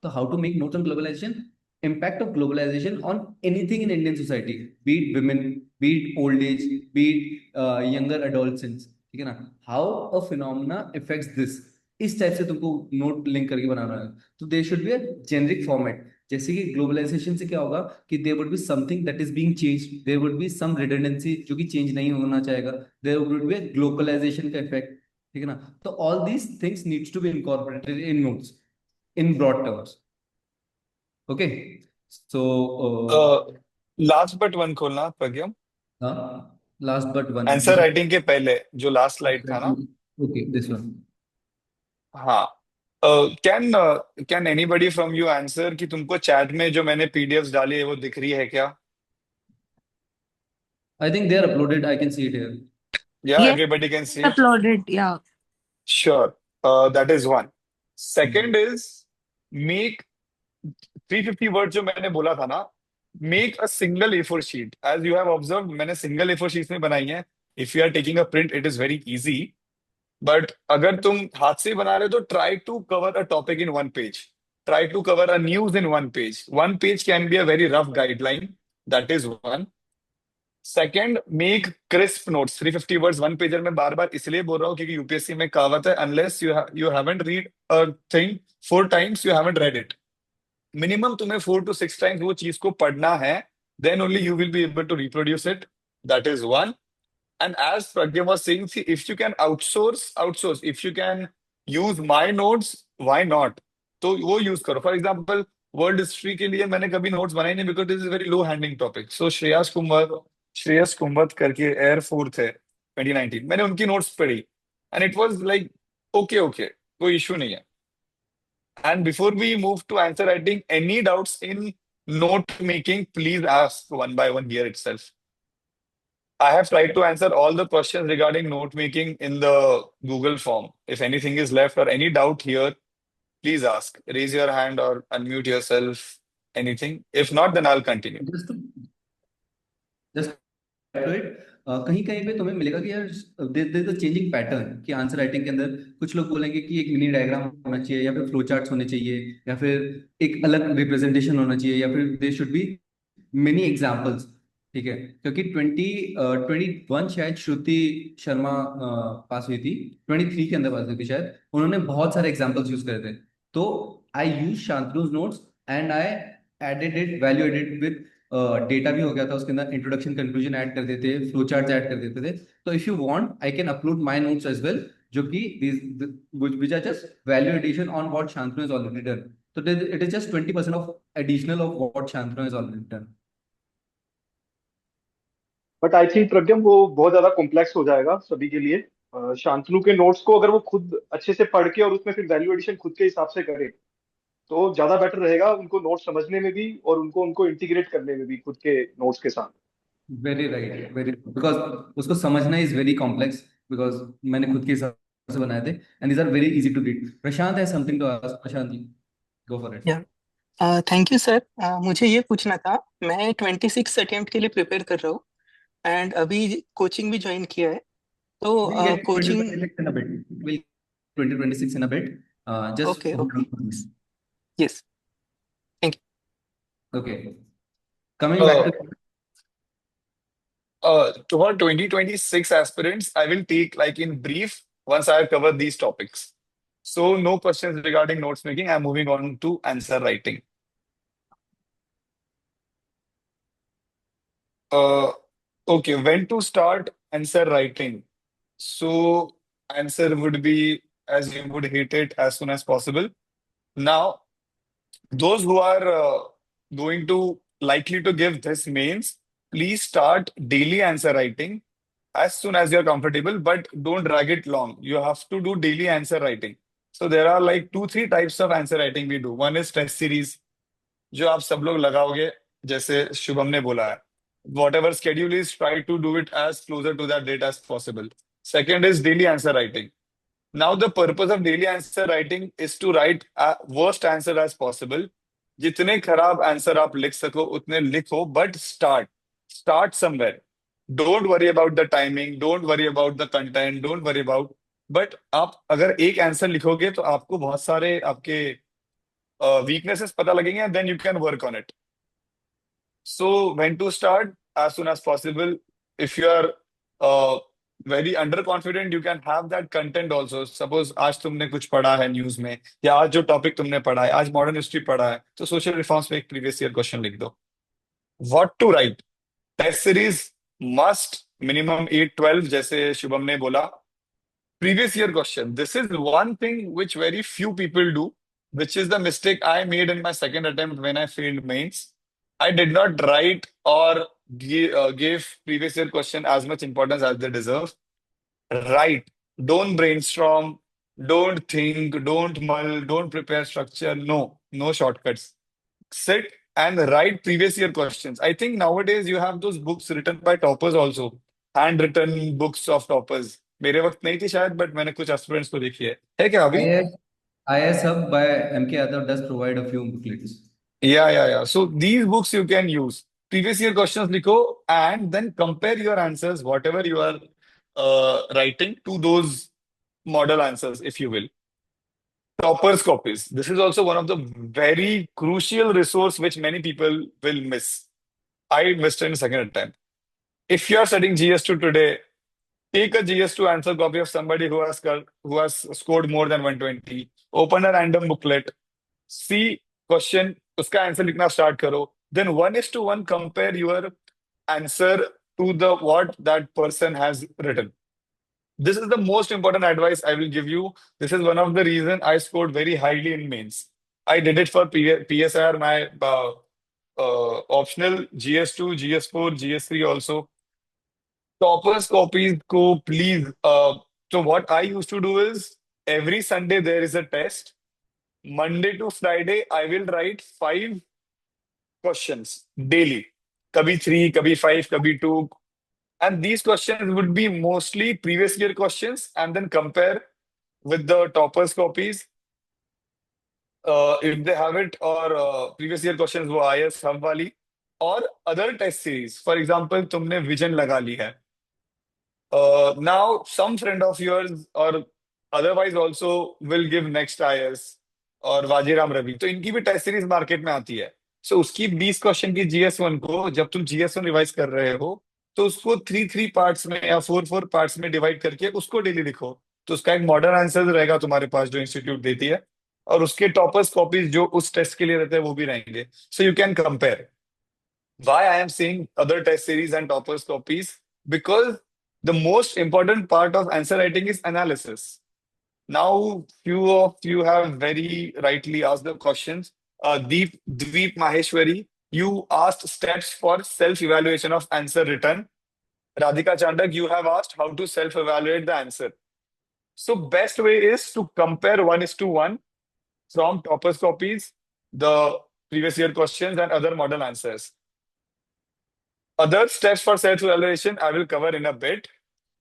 तो how to make notes on globalization, impact of globalization on anything in Indian society, be it women, be it old age, be it younger adolescents, ठीक है ना, how a phenomena affects this. इस type से तुमको note link करके बनाना है. तो there should be a generic format. जैसे कि ग्लोबलाइजेशन से क्या होगा कि there would be something that is being changed, there would be some redundancy जो कि चेंज नहीं होना चाहेगा, देयर वुड बी ग्लोबलाइजेशन का इफेक्ट, ठीक है ना. तो all these things needs to be incorporated in notes in broad terms. Okay, so last but one खोलना प्रज्ञम, last but one. Answer writing के पहले जो लास्ट स्लाइड था ना. Okay, this one. हाँ. Can anybody from you answer कि तुमको chat में जो मैंने पीडीएफ्स डाली है वो दिख रही है क्या? I think they are uploaded. I can see it here. Yeah, Yes, everybody can see. uploaded. Yeah. Sure. That is one. Second is make 350 word जो मैंने बोला था ना, make a single A4 sheet. As you have observe, मैंने single A4 sheet में बनाई है. If you are taking a print it is very easy, but अगर तुम हाथ से बना रहे हो तो try to cover a topic in one page. Try to cover a news in one page. One page can be a very rough guideline. That is one. Second, make crisp notes. 350 words one pager में बार बार इसलिए बोल रहा हूँ क्योंकि UPSC में कहावत है, unless you haven't read a thing 4 times you haven't read it. Minimum तुम्हें 4 to 6 टाइम्स वो चीज को पढ़ना है, then only you will be able to reproduce it. That is one. And as Pragyam was saying, see, if you can outsource. If you can use my notes, why not? तो वो use करो. For example world history के लिए मैंने कभी notes बनाए नहीं, because this is very low hanging topic. So Shreyas Kunwar करके एयर फोर्स है 2019, मैंने उनकी नोट्स पढ़ी and it was like okay, कोई इशू नहीं है. And before we move to answer writing, any doubts in note making, please ask one by one here itself. I have tried to answer all the questions regarding note making in the Google form. If anything is left or any doubt here, please ask. Raise your hand or unmute yourself. Anything. If not, then I'll continue. Just to it, कहीं कहीं पे तुम्हें मिलेगा कि यार there is a changing pattern, कि answer writing के अंदर कुछ लोग बोलेंगे कि एक मिनी डायग्राम होना चाहिए, या फिर फ्लो चार्ट्स होने चाहिए, या फिर एक अलग रिप्रेजेंटेशन होना चाहिए, या फिर they should be mini examples, ठीक है. क्योंकि 2021 शायद श्रुति शर्मा पास हुई थी, 23 के अंदर पास हुई थी शायद, उन्होंने बहुत सारे एग्जाम्पल्स यूज करे थे. तो I use Shantanu's notes and I added it, value added with data भी हो गया था, उसके अंदर इंट्रोडक्शन कंक्लूजन ऐड कर देते, फ्लो चार्ट ऐड कर देते थे। तो if you want I can upload my notes as well, जो कि which are just value addition on what Shantanu has already done. So it is just 20% of additional of what Shantanu has already done. But I think Pragyam वो बहुत ज्यादा complex हो जाएगा सभी के लिए। शांतनु के नोट्स को अगर वो खुद अच्छे से पढ़ के और उसमें फिर वैल्यू एडिशन खुद के हिसाब से करे तो ज्यादा बेटर रहेगा, उनको नोट्स समझने में भी और उनको उनको इंटीग्रेट करने में भी खुद के नोट्स के साथ। वेरी राइट, वेरी, बिकॉज उसको समझना इज वेरी कॉम्प्लेक्स, बिकॉज मैंने खुद के हिसाब से बनाए थे and these are very easy to read. Prashant है something to ask, Prashant ji go for it. Yeah thank you sir. मुझे ये पूछना था, मैं 26 अटेम्प्ट के लिए प्रिपेयर कर रहा हूँ एंड अभी कोचिंग भी ज्वाइन किया है। we'll तो get coaching 2026 in a bit, we'll 2026 in a bit, just okay hold okay on for this. Yes thank Okay, coming back to To our 2026 aspirants, I will take like in brief once I have covered these topics. So no questions regarding notes making. I'm moving on to answer writing. Uh, okay, when to start answer writing? So answer would be as you would hit it as soon as possible. Now, those who are going to likely to give this mains, please start daily answer writing as soon as you're comfortable, but don't drag it long. You have to do daily answer writing. So there are like two, three types of answer writing we do. One is test series, जो आप सब लोग लगाओगे, जैसे शुभम ने बोला है. Whatever schedule is, try to do it as closer to that date as possible. Second is daily answer writing. Now, the purpose of daily answer writing is to write a worst answer as possible. जितने खराब answer आप लिख सको उतने लिखो, but start somewhere. Don't worry about the timing, don't worry about the content, don't worry about. But आप अगर एक आंसर लिखोगे तो आपको बहुत सारे आपके weaknesses पता लगेंगे, and then you can work on it. So when to start? As soon as possible. If you are very underconfident, you can have that content also. Suppose आज तुमने कुछ पढ़ा है न्यूज में, या आज जो टॉपिक तुमने पढ़ा है, आज मॉडर्न हिस्ट्री पढ़ा है, तो सोशल रिफॉर्म्स में एक प्रीवियस ईयर क्वेश्चन लिख दो. What to write? Test series must, minimum 8-12 जैसे शुभम ने बोला. Previous year question. This is one thing which very few people do, which is the mistake I made in my second attempt when I failed mains. I did not write or give previous year question as much importance as they deserve. Write. Don't brainstorm. Don't think. Don't mull. Don't prepare structure. No shortcuts. Sit and write previous year questions. I think nowadays you have those books written by toppers also. Handwritten books of toppers. मेरे वक्त नहीं थी शायद, but मैंने कुछ aspirants को देखी है क्या अभी? IS Hub by MK Yadav does provide a few booklets. Yeah. So these books you can use. Previous year questions लिखो and then compare your answers, whatever you are writing, to those model answers, if you will. Toppers copies. This is also one of the very crucial resource which many people will miss. I missed it in second attempt. If you are studying GS2 today, take a GS2 answer copy of somebody who has scored more than 120. Open a random booklet. See question, उसका answer लिखना start करो. Then 1:1 compare your answer to the what that person has written. This is the most important advice I will give you. This is one of the reason I scored very highly in mains. I did it for PSR, my optional GS2, GS4, GS3 also. Toppers copies ko please. So what I used to do is every Sunday there is a test. Monday to Friday I will write 5 questions daily. Kabhi 3, kabhi 5, kabhi 2. And these questions would be mostly previous year questions and then compare with the toppers copies. If they have it, or previous year questions वो IS Hub वाली, or other test series. For example, तुमने vision लगा ली है. Now some friend of yours or otherwise also will give next IS और वाजीराम रवि, तो इनकी भी test series market में आती है. सो उसकी 20 क्वेश्चन की GS1 को जब तुम GS1 रिवाइज कर रहे हो तो उसको 3 पार्ट्स में या 4 पार्ट्स में डिवाइड करके उसको डेली लिखो. तो उसका एक मॉडर्न आंसर रहेगा तुम्हारे पास जो इंस्टीट्यूट देती है, और उसके टॉपर्स कॉपीज जो उस टेस्ट के लिए रहते हैं वो भी रहेंगे. So you can compare. Why I am saying other test series and toppers copies? Because the most important part of answer writing is analysis. Now, few of you have very rightly asked the questions. Deep Maheshwari, you asked steps for self-evaluation of answer written. Radhika Chandak, you have asked how to self-evaluate the answer. So best way is to compare 1:1 from toppers copies, the previous year questions and other model answers. Other steps for self-evaluation I will cover in a bit.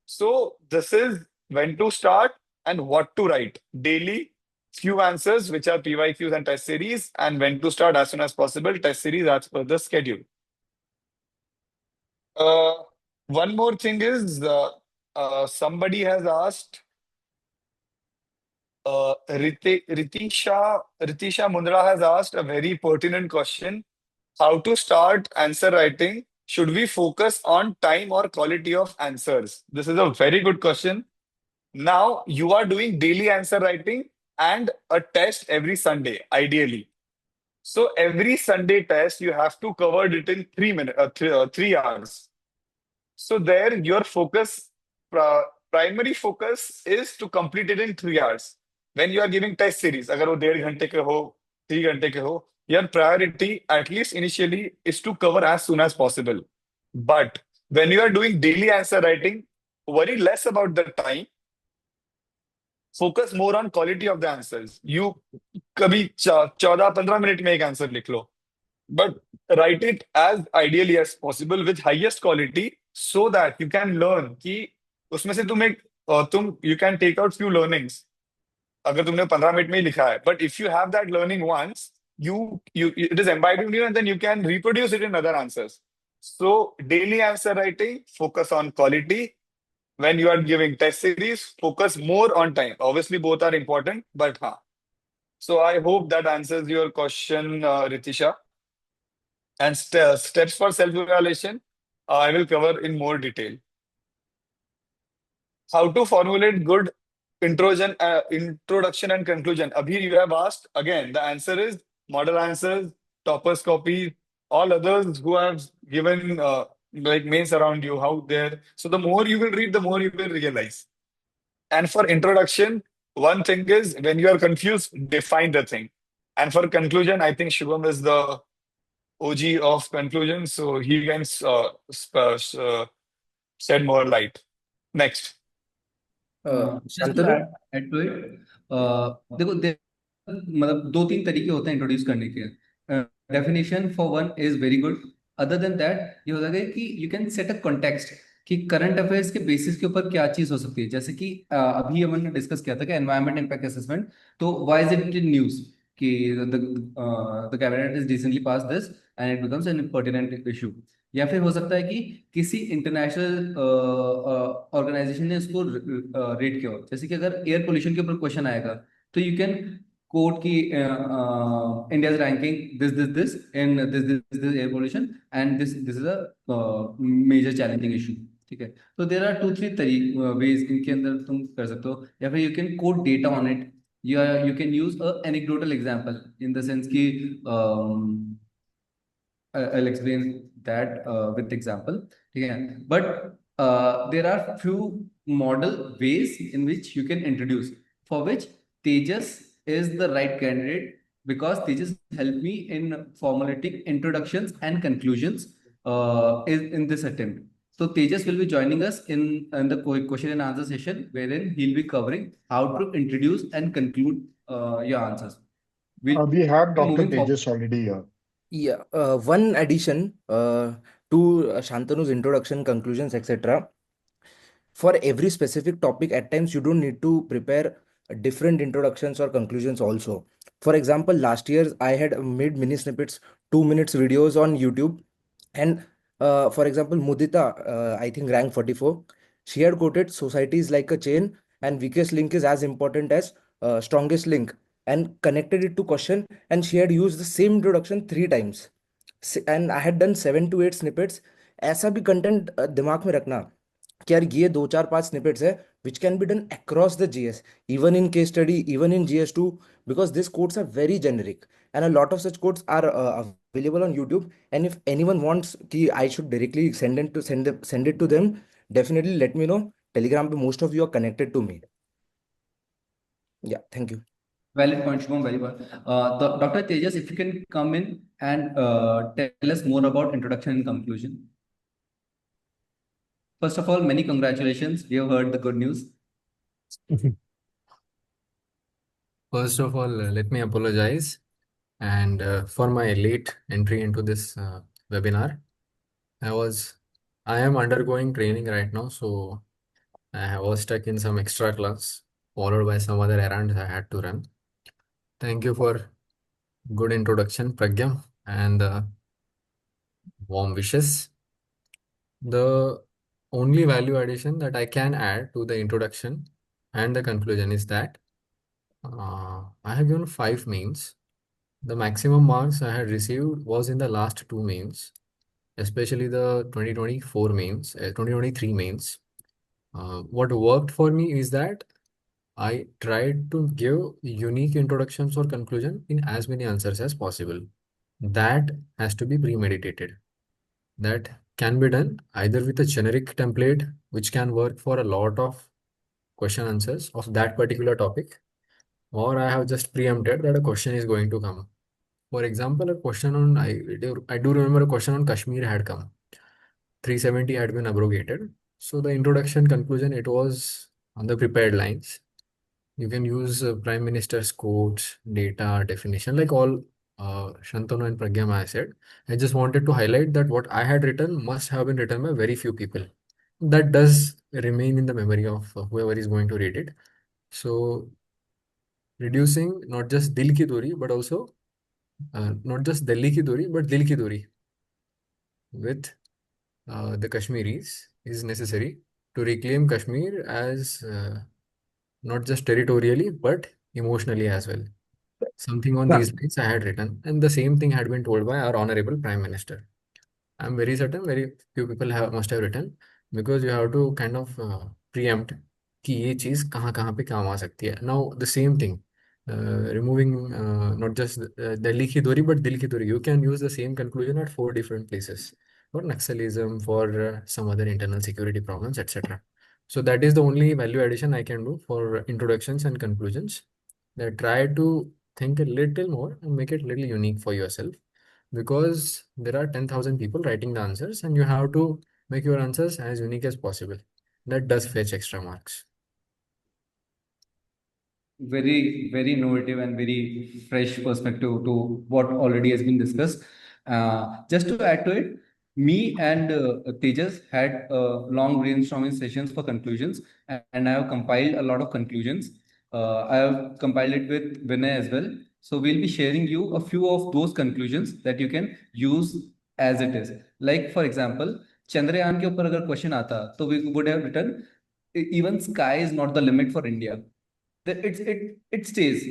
So this is when to start and what to write. Daily, few answers, which are PYQs and test series, and when to start as soon as possible, test series as per the schedule. Uh, One more thing is, somebody has asked, Ritisha Mundra has asked a very pertinent question. How to start answer writing? Should we focus on time or quality of answers? This is a very good question. Now you are doing daily answer writing and a test every Sunday, ideally. So every Sunday test, you have to cover it in 3 minutes, 3 hours. So there, your focus, primary focus is to complete it in 3 hours. When you are giving test series, अगर वो 1.5 घंटे के हो, 3 घंटे के हो, your priority, at least initially, is to cover as soon as possible. But when you are doing daily answer writing, worry less about the time. Focus more on quality of the answers. You कभी 14-15 minute में एक answer लिख लो, but write it as ideally as possible with highest quality so that you can learn कि उसमें से you can take out few learnings. अगर तुमने 15 minute में ही लिखा है, but if you have that learning once, it is imbibed in you and then you can reproduce it in other answers. So daily answer writing, focus on quality. When you are giving test series, focus more on time. Obviously, both are important, but So I hope that answers your question, Ritisha. And steps for self-evaluation, I will cover in more detail. How to formulate good introduction and conclusion. Abhi, you have asked. Again, the answer is model answers, toppers copy, all others who have given like mains around you, how there. So the more you will read, the more you will realize. And for introduction, one thing is when you are confused, define the thing. And for conclusion, I think Shubham is the OG of conclusion, so he can shed more light. Next. Just to Shantanu? add to it, देखो मतलब 2-3 तरीके होते हैं introduce करने के. Definition for one is very good. Other than that ये होता है कि you can set a context कि करंट अफेयर्स के बेसिस के ऊपर क्या चीज हो सकती है. जैसे कि अभी हमने डिस्कस किया था कि एनवायरमेंट इम्पैक्ट असेसमेंट. तो why is it in news कि the cabinet is recently pass this and it becomes an pertinent issue. या फिर हो सकता है कि किसी इंटरनेशनल ऑर्गेनाइजेशन ने इसको रेट किया हो. जैसे कि अगर एयर पोल्यूशन के ऊपर क्वेश्चन आएगा तो यू कैन कोट की India ranking this in this air pollution and this is a major challenging issue. ठीक है. तो देर आर 2-3 वेज इनके अंदर तुम कर सकते हो. या फिर you can coat data on it. You can use a anecdotal example in the sense कि I'll explain that with example. Yeah. But there are few model ways in which you can introduce, for which Tejas is the right candidate because Tejas helped me in formulating introductions and conclusions in this attempt. So Tejas will be joining us in the question and answer session, wherein he'll be covering how to introduce and conclude your answers. We'll We have be Dr. moving forward. Tejas already here. Yeah, one addition to Shantanu's introduction, conclusions, etc. For every specific topic, at times you don't need to prepare different introductions or conclusions also. For example, last year I had made mini snippets, 2 minutes videos on YouTube. And for example, Mudita, I think rank 44, she had quoted society is like a chain and weakest link is as important as strongest link, and connected it to question, and she had used the same introduction 3 times. And I had done 7 to 8 snippets. ऐसा भी content दिमाग में रखना कि यार ये 2 4 5 snippets है which can be done across the GS, even in case study, even in GS2, because these codes are very generic and a lot of such codes are available on YouTube. And if anyone wants कि I should directly send it to them, definitely let me know. Telegram पे most of you are connected to me. Yeah, thank you. Valid point, Shubham, very well. Dr. Tejas, if you can come in and tell us more about introduction and conclusion. First of all, many congratulations. We have heard the good news. First of all, let me apologize and for my late entry into this webinar. I am undergoing training right now, so I was stuck in some extra class, followed by some other errands I had to run. Thank you for good introduction, Pragyam, and warm wishes. The only value addition that I can add to the introduction and the conclusion is that I have given 5 mains. The maximum marks I had received was in the last 2 mains, especially the 2024 mains, 2023 mains. What worked for me is that I tried to give unique introductions or conclusion in as many answers as possible. That has to be premeditated. That can be done either with a generic template, which can work for a lot of question answers of that particular topic, or I have just preempted that a question is going to come. For example, a question on I do remember a question on Kashmir had come. 370 had been abrogated. So the introduction conclusion, it was on the prepared lines. You can use Prime Minister's quotes, data, definition, like all Shantanu and Pragyam I said. I just wanted to highlight that what I had written must have been written by very few people. That does remain in the memory of whoever is going to read it. So reducing not just dil ki duri, but also not just Delhi ki duri, but dil ki duri with the Kashmiris is necessary to reclaim Kashmir as not just territorially, but emotionally as well. Something on these lines I had written, and the same thing had been told by our Honorable Prime Minister. I'm very certain very few people must have written, because you have to kind of preempt कि ये चीज़ कहाँ कहाँ पे काम आ सकती है. Now the same thing, removing not just Delhi की दूरी but दिल की दूरी. You can use the same conclusion at 4 different places for Naxalism, for some other internal security problems, etc. So that is the only value addition I can do for introductions and conclusions. That try to think a little more and make it a little unique for yourself, because there are 10,000 people writing the answers and you have to make your answers as unique as possible. That does fetch extra marks. Very, very innovative and very fresh perspective to what already has been discussed. Just to add to it, me and Tejas had long brainstorming sessions for conclusions, and I have compiled a lot of conclusions. I have compiled it with Vinay as well. So we'll be sharing you a few of those conclusions that you can use as it is. Like for example, Chandrayaan के ऊपर अगर question आता, तो we would have written, even sky is not the limit for India. It stays,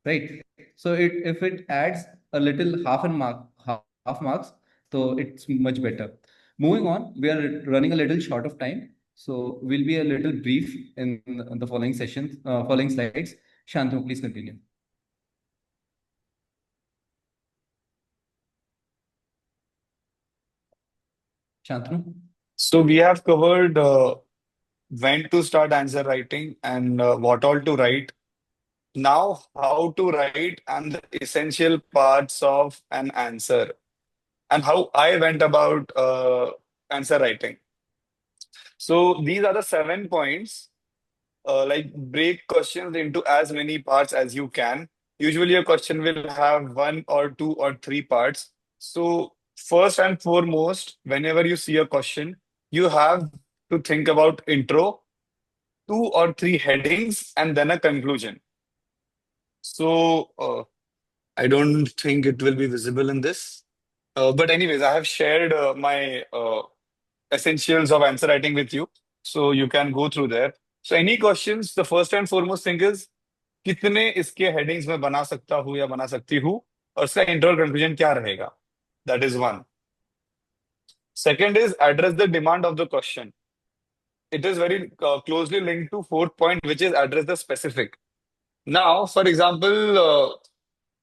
right? So if it adds a little half marks, so it's much better. Moving on, we are running a little short of time, so we'll be a little brief in the following sessions, following slides. Shantanu, please continue. Shantanu. So we have covered when to start answer writing and what all to write. Now, how to write and the essential parts of an answer and how I went about answer writing. So these are the 7 points. Like break questions into as many parts as you can. Usually a question will have 1 or 2 or 3 parts. So first and foremost, whenever you see a question, you have to think about intro, 2 or 3 headings, and then a conclusion. So I don't think it will be visible in this. But anyways, I have shared my essentials of answer writing with you. So you can go through there. So any questions, the first and foremost thing is कितने इसके headings में बना सकता हूँ या बना सकती हूँ और इसका intro और conclusion क्या रहेगा? That is one. Second is address the demand of the question. It is very closely linked to fourth point, which is address the specific. Now, for example,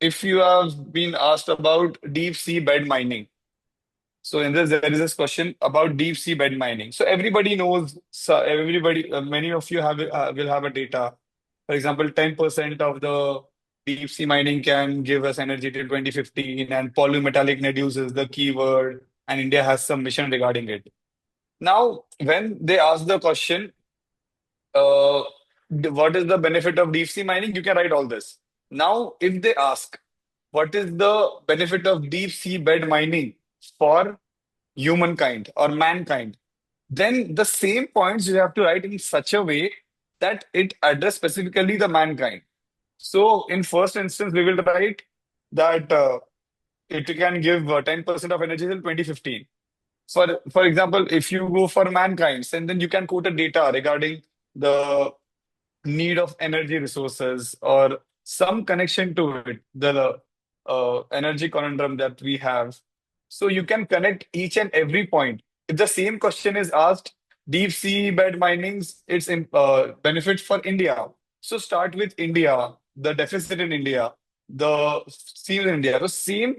if you have been asked about deep sea bed mining. So in this, there is this question about deep sea bed mining. So everybody knows, so everybody, many of you have will have a data. For example, 10% of the deep sea mining can give us energy till 2015, and polymetallic nodule is the keyword, and India has some mission regarding it. Now, when they ask the question, uh, what is the benefit of deep sea mining? You can write all this. Now, if they ask, what is the benefit of deep sea bed mining for humankind or mankind, then the same points you have to write in such a way that it address specifically the mankind. So, in first instance, we will write that it can give 10% of energy till 2015. For example, if you go for mankind, then you can quote a data regarding the need of energy resources or some connection to it, the energy conundrum that we have. So you can connect each and every point. If the same question is asked, deep sea bed mining's its benefits for India. So start with India, the deficit in India, the seams in India. So same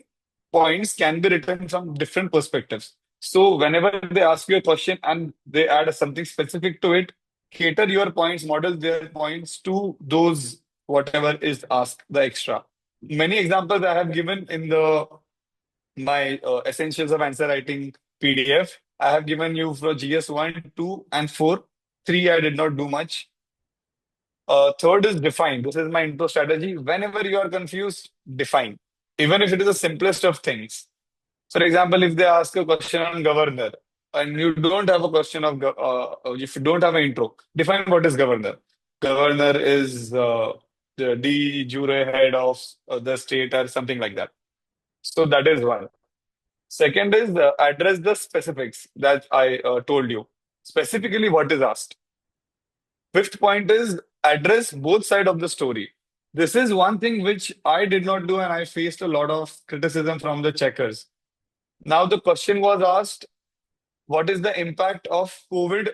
points can be written from different perspectives. So whenever they ask you a question and they add something specific to it, cater your points, model their points to those whatever is asked, the extra. Many examples I have given in the my Essentials of Answer Writing PDF. I have given you for GS 1, 2, and 4. 3, I did not do much. Third is define. This is my intro strategy. Whenever you are confused, define. Even if it is the simplest of things. For example, if they ask a question on governor and you don't have a question of, if you don't have an intro, define what is governor. Governor is the de jure head of the state or something like that. So that is one. Second is address the specifics that I told you. Specifically, what is asked. Fifth point is address both sides of the story. This is one thing which I did not do, and I faced a lot of criticism from the checkers. Now, the question was asked, what is the impact of COVID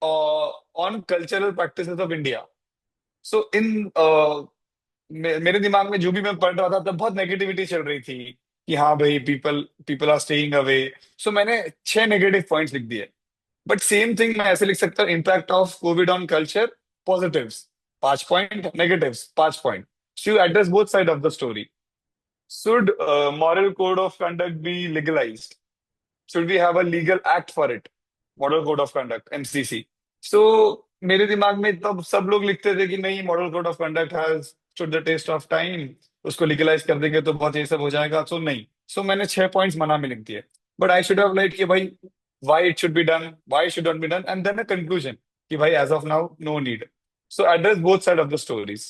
on cultural practices of India? So, मेरे दिमाग में जो भी मैं पढ़ रहा था तब बहुत नेगेटिविटी चल रही थी कि हाँ भाई पीपल आर स्टेइंग अवे. सो मैंने 6 नेगेटिव पॉइंट्स लिख दिए. बट सेम थिंग मैं ऐसे लिख सकता हूँ, impact of Covid on culture, positives 5 point, negatives 5 point. So you address both side of the story. Should moral code of conduct be legalized? Should we have a legal act for it? Model Code of Conduct, MCC. So मेरे दिमाग में तब सब लोग लिखते थे कि नहीं, model code of conduct has stood the test of time, उसको लीगलाइज कर देंगे तो बहुत ये सब हो जाएगा. सो नहीं. सो मैंने 6 पॉइंट्स मना में लिख दिए. But I should have like कि भाई why it should be done, why it should not be done, and then a conclusion कि भाई as of now no need. So address both sides of the stories.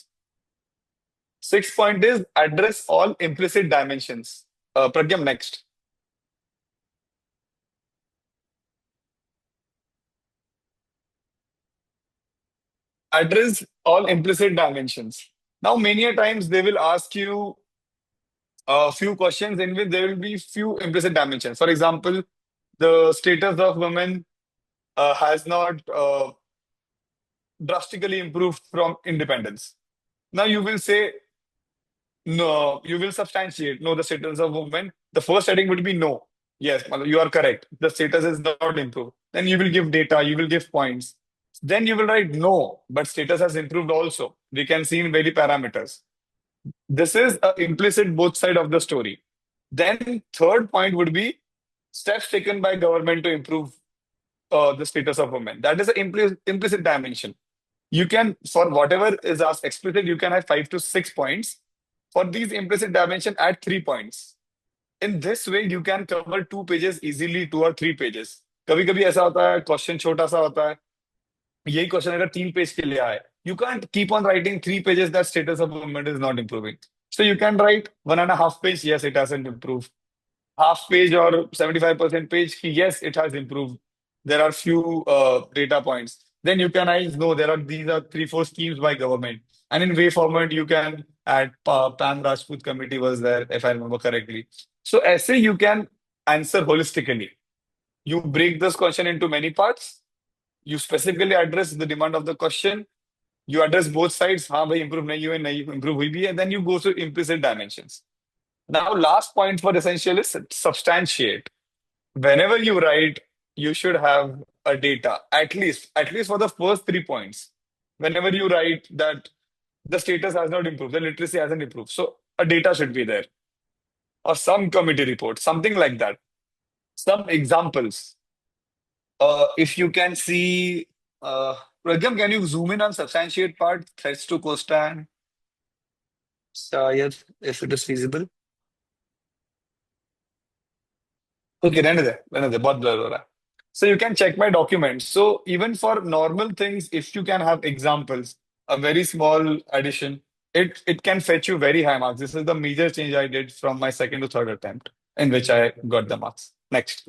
Sixth point is address all implicit dimensions. Pragyam, next. Address all implicit dimensions. Now, many a times they will ask you a few questions in which there will be few implicit dimensions. For example, the status of women has not drastically improved from independence. Now, you will say, no, you will substantiate, no, the status of women. The first heading would be no. Yes, you are correct. The status is not improved. Then you will give data, you will give points. Then you will write no, but status has improved also. We can see in very parameters. This is an implicit both side of the story. Then third point would be steps taken by government to improve the status of women. That is an implicit dimension. You can, for whatever is asked explicit, you can have 5 to 6 points. For these implicit dimension, add 3 points. In this way, you can cover 2 pages easily, 2 or 3 pages. कभी कभी ऐसा होता है, question छोटा सा होता है, यही क्वेश्चन अगर 3 पेज के लिए आए, you can't keep on writing 3 pages that status of movement is not improving. So you can write 1.5 page, yes, it hasn't improved. Half page or 75% page, yes, it has improved. There are few data points. Then you can write, no, these are 3-4 schemes by government. And in way format, you can add Pam Rajput committee was there, if I remember correctly. So essay you can answer holistically. You break this question into many parts. You specifically address the demand of the question. You address both sides. हाँ भाई improve नहीं हुए, नहीं improve हुई भी है. Then you go to implicit dimensions. Now, last point for essential is substantiate. Whenever you write, you should have a data, at least for the first 3 points. Whenever you write that the status has not improved, the literacy hasn't improved. So a data should be there, or some committee report, something like that. Some examples. If you can see, Pragyam, can you zoom in on substantiate part, threats to Costan? Shayad, if it is feasible. Okay, रहने दे, बहुत blur हो रहा है. So you can check my documents. So even for normal things, if you can have examples, a very small addition, it can fetch you very high marks. This is the major change I did from my second to third attempt, in which I got the marks. Next.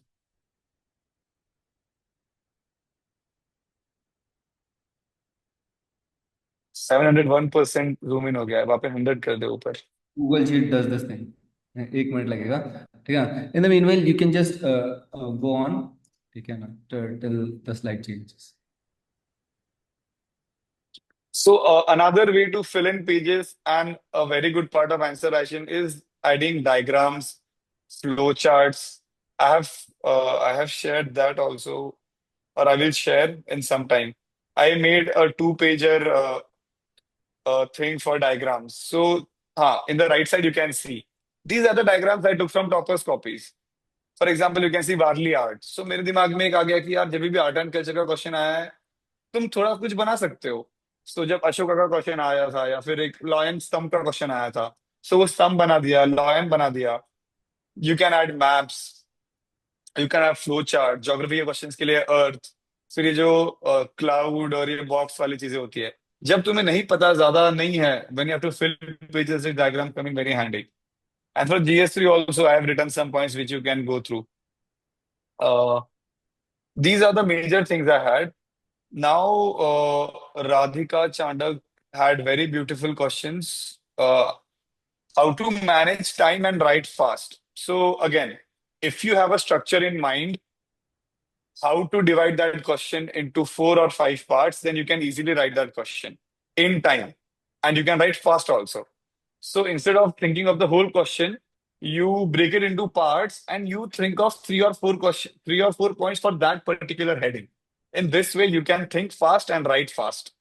%701 zoom in हो गया है. वहाँ पे 100 कर दे ऊपर. Google Sheet does this thing. 1 minute लगेगा. ठीक है. In the meanwhile, you can just go on. ठीक है ना, till the slide changes. So another way to fill in pages and a very good part of answer writing is adding diagrams, flow charts. I have shared that also, or I will share in some time. I made a 2-pager thing for diagrams. So in the right side you can see these are the diagrams I took from Topper's copies. For example, you can see Warli art. So मेरे दिमाग में एक आ गया कि यार जब भी art and culture का क्वेश्चन आया है तुम थोड़ा कुछ बना सकते हो. सो जब अशोका का क्वेश्चन आया था या फिर एक लॉयन स्तंभ का क्वेश्चन आया था, सो वो स्तंभ बना दिया, लॉयन बना दिया. You can add maps, you can have flow chart. Geography के क्वेश्चंस के लिए अर्थ, फिर ये जो क्लाउड और ये बॉक्स वाली चीजें होती है, जब तुम्हें नहीं पता, ज्यादा नहीं है, when you have to fill pages with diagram coming very handy. And for GS3 also I have written some points which you can go through. These are the major things I had. Now, Radhika Chandak had very beautiful questions. How to manage time and write fast. So again, if you have a structure in mind, how to divide that question into 4 or 5 parts, then you can easily write that question in time. And you can write fast also. So instead of thinking of the whole question, you break it into parts and you think of 3 or 4 points for that particular heading. In this way, you can think fast and write fast.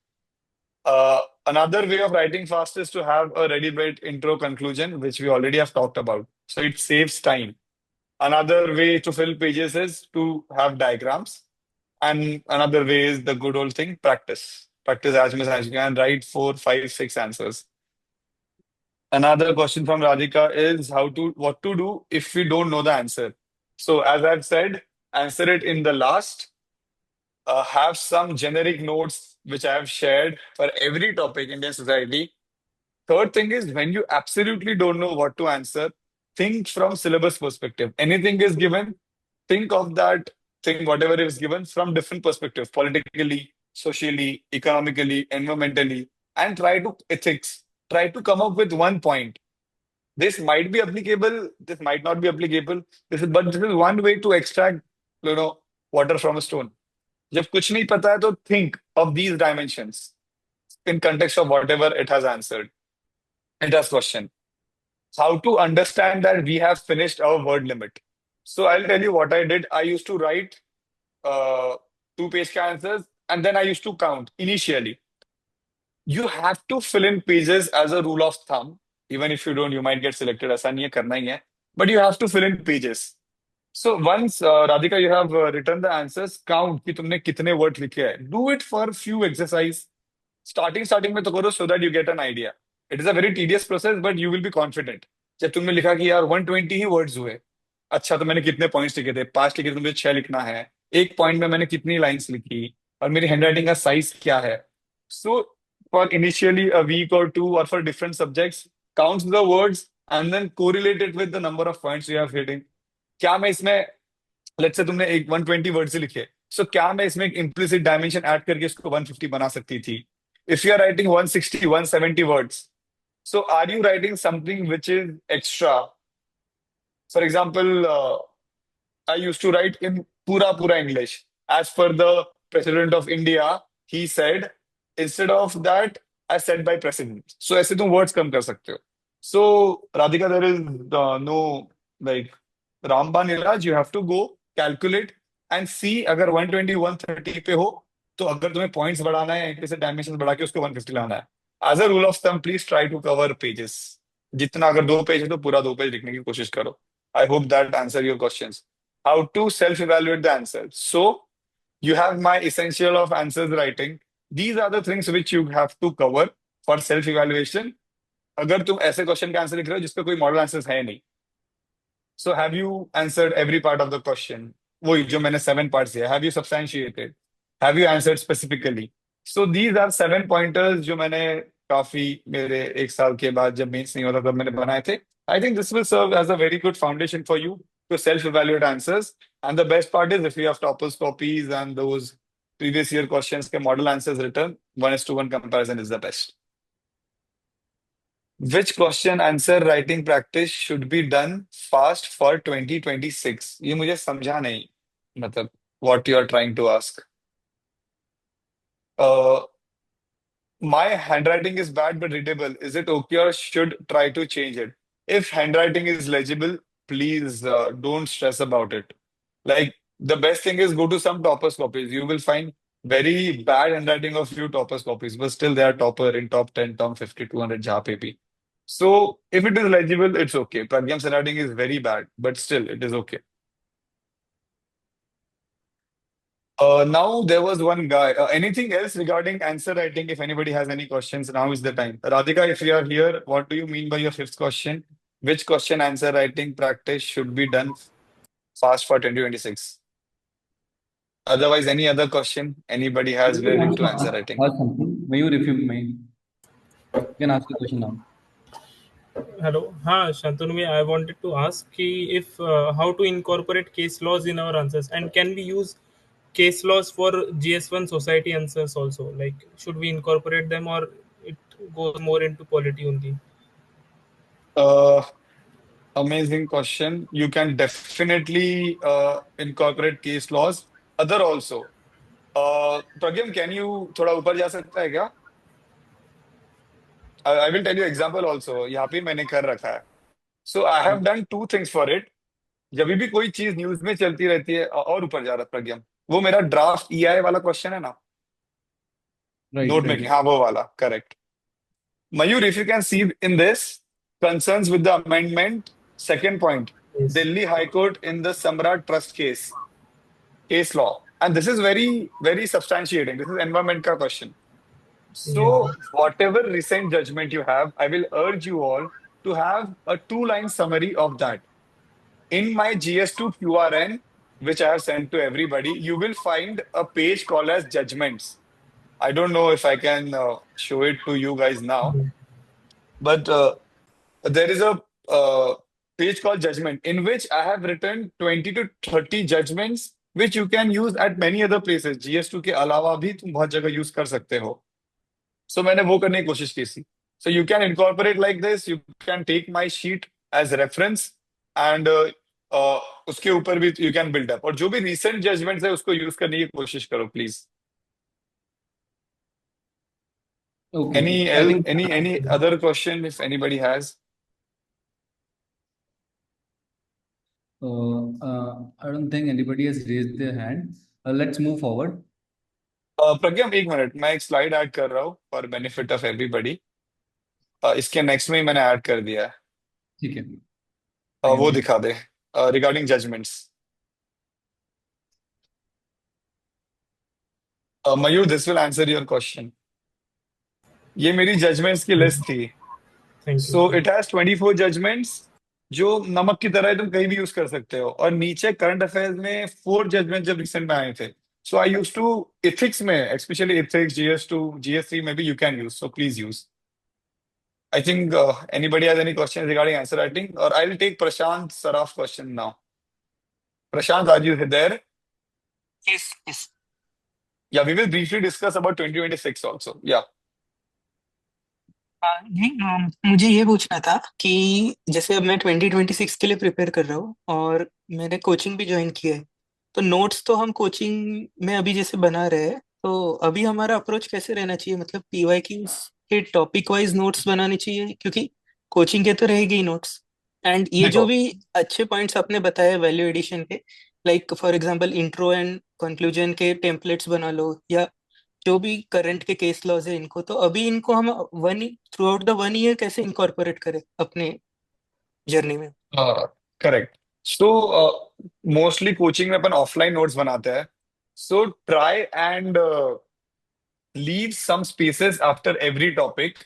Another way of writing fast is to have a ready-made intro conclusion, which we already have talked about. So it saves time. Another way to fill pages is to have diagrams. And another way is the good old thing, practice. Practice as much as you can. Write 4, 5, 6 answers. Another question from Radhika is what to do if we don't know the answer. So as I've said, answer it in the last. Have some generic notes which I have shared for every topic in Indian society. Third thing is when you absolutely don't know what to answer, think from syllabus perspective. Anything is given, think of that thing, whatever is given from different perspectives, politically, socially, economically, environmentally, and try to ethics. Try to come up with one point. This might be applicable, this might not be applicable. But this is one way to extract, water from a stone. जब कुछ नहीं पता है तो think of these dimensions in context of whatever it has answered. It has question. How to understand that we have finished our word limit. So I'll tell you what I did. I used to write 2-page answers and then I used to count initially. You have to fill in pages as a rule of thumb. Even if you don't, you might get selected. ऐसा नहीं है, करना ही है. But you have to fill in pages. So once, Radhika, you have written the answers, count कि तुमने कितने words लिखे हैं. Do it for few exercise. Starting में तो करो so that you get an idea. It is a very tedious process, but you will be confident. जब तुमने लिखा कि यार 120 ही words हुए, अच्छा तो मैंने कितने points लिखे थे, 5 लिखे थे, मुझे 6 लिखना है, एक point में मैंने कितनी lines लिखी, और मेरी handwriting का size क्या है. So for initially a week or 2 or for different subjects, count the words and then correlate it with the number of points you have hitting. क्या मैं इसमें लेट्स से तुमने एक 120 वर्ड्स लिखे, सो क्या मैं इसमें एक इम्प्लिसिट डायमेंशन ऐड करके इसको 150 बना सकती थी. If you are writing 160 170 words, so are you writing something which is extra. For example, I used to write in पूरा English. As per the president of India, he said instead of that I said by precedent. So ऐसे तुम words कम कर सकते हो. So Radhika, there is no like Ramban Ilaj. You have to go calculate and see अगर 120 130 पे हो तो अगर तुम्हें points बढ़ाना है इनके से dimensions बढ़ा के उसको 150 लाना है. As a rule of thumb, please try to cover pages. जितना अगर 2 पेज है तो पूरा 2 पेज लिखने की कोशिश करो. I hope that answer your questions. How to self-evaluate the answer. So you have my essential of answers writing. These are the things which you have to cover for self-evaluation. अगर तुम ऐसे question का answer लिख रहे हो जिसपे कोई model answers है नहीं. So have you answered every part of the question? वही जो मैंने 7 parts दिया. Have you substantiated? Have you answered specifically? So these are 7 pointers जो मैंने काफी मेरे 1 साल के बाद जब मेंस नहीं होता तब मैंने बनाए थे. I think this will serve as a very good foundation for you to self-evaluate answers. And the best part is if you have toppers copies and those previous year questions के model answers written, 1:1 comparison is the best. Which question answer writing practice should be done fast for 2026? ये मुझे समझा नहीं. मतलब what you are trying to ask. My handwriting is bad but readable. Is it okay or should try to change it? If handwriting is legible, please don't stress about it. Like the best thing is go to some toppers copies. You will find very bad handwriting of few toppers copies, but still they are topper in top 10, top 50, 200 जहाँ पे भी. So if it is legible, it's okay. Pragyam's handwriting is very bad, but still it is okay. Now there was one guy. Anything else regarding answer writing? If anybody has any questions, now is the time. Radhika, if you are here, what do you mean by your 5th question? Which question answer writing practice should be done fast for 2026? Otherwise, any other question anybody has related to answer writing? Ask something. Mayur, if you may, you can ask the question now. Hello. Shantanu, I wanted to ask if how to incorporate case laws in our answers, and can we use case laws for GS1 society answers also? Like, should we incorporate them or it goes more into polity only? Amazing question. You can definitely incorporate case laws. Other also. Pragyam, can you थोड़ा ऊपर जा सकता है क्या? I will tell you example also. यहाँ पे मैंने कर रखा है. So I have done 2 things for it. जब भी कोई चीज न्यूज में चलती रहती है और ऊपर जा रहा है प्रज्ञम, वो मेरा ड्राफ्ट ईआई वाला क्वेश्चन है ना, नोट मेकिंग, हाँ वो वाला, correct. Mayur, if you can see in this, concerns with the amendment, second point, Yes. Delhi High Court in the Samrat Trust case law. And this is very, very substantiating. This is environment ka question. So, whatever recent judgment you have, I will urge you all to have a 2-line summary of that. In my GS2 QRN, which I have sent to everybody, you will find a page called as judgments. I don't know if I can show it to you guys now, but there is a page called judgment in which I have written 20 to 30 judgments which you can use at many other places. GS2 के अलावा भी तुम बहुत जगह use कर सकते हो. So मैंने वो करने की कोशिश की थी. So you can incorporate like this. You can take my sheet as reference and उसके ऊपर भी you can build up. और जो भी recent judgments है उसको use करने की कोशिश करो please. Okay. Any other question if anybody has? I don't think anybody has raised their hand. Let's move forward. प्रज्ञम एक मिनट, मैं एक स्लाइड ऐड कर रहा हूँ फॉर बेनिफिट ऑफ एवरीबडी. इसके नेक्स्ट में ही मैंने ऐड कर दिया है. ठीक है. वो दिखा दे regarding judgments. Mayur, this will answer your question. ये मेरी जजमेंट्स की लिस्ट थी. सो इट हैज 24 जजमेंट्स जो नमक की तरह है, तुम कहीं भी यूज कर सकते हो. और नीचे करंट अफेयर्स में 4 जजमेंट जब रिसेंट में आए थे. So I used to ethics में, especially ethics, GS2, GS3 maybe you can use. So please use. I think anybody has any questions regarding answer writing, or I'll take Prashant Saraf's question now. Prashant, are you there? Yes. Yeah, we will briefly discuss about 2026 also. Yeah. नहीं, मुझे ये पूछना था कि जैसे अब मैं 2026 के लिए प्रिपेयर कर रहा हूँ और मैंने कोचिंग भी ज्वाइन किया है, तो नोट्स तो हम कोचिंग में अभी जैसे बना रहे हैं, तो अभी हमारा अप्रोच कैसे रहना चाहिए, मतलब पीवाईक्यूज के टॉपिक वाइज नोट्स बनाने चाहिए, क्योंकि कोचिंग के तो रहेगी ही नोट्स, एंड ये जो देखो भी अच्छे पॉइंट्स आपने बताए वैल्यू एडिशन के, like for example intro and conclusion के टेम्पलेट्स बना लो, या जो भी करंट के केस लॉज है इनको, तो अभी इनको हम one through out the one year कैसे इनकॉर्पोरेट करें अपने जर्नी में। हाँ, करेक्ट। सो मोस्टली कोचिंग में अपन ऑफलाइन नोट्स बनाते हैं। So try and leave some spaces after every topic.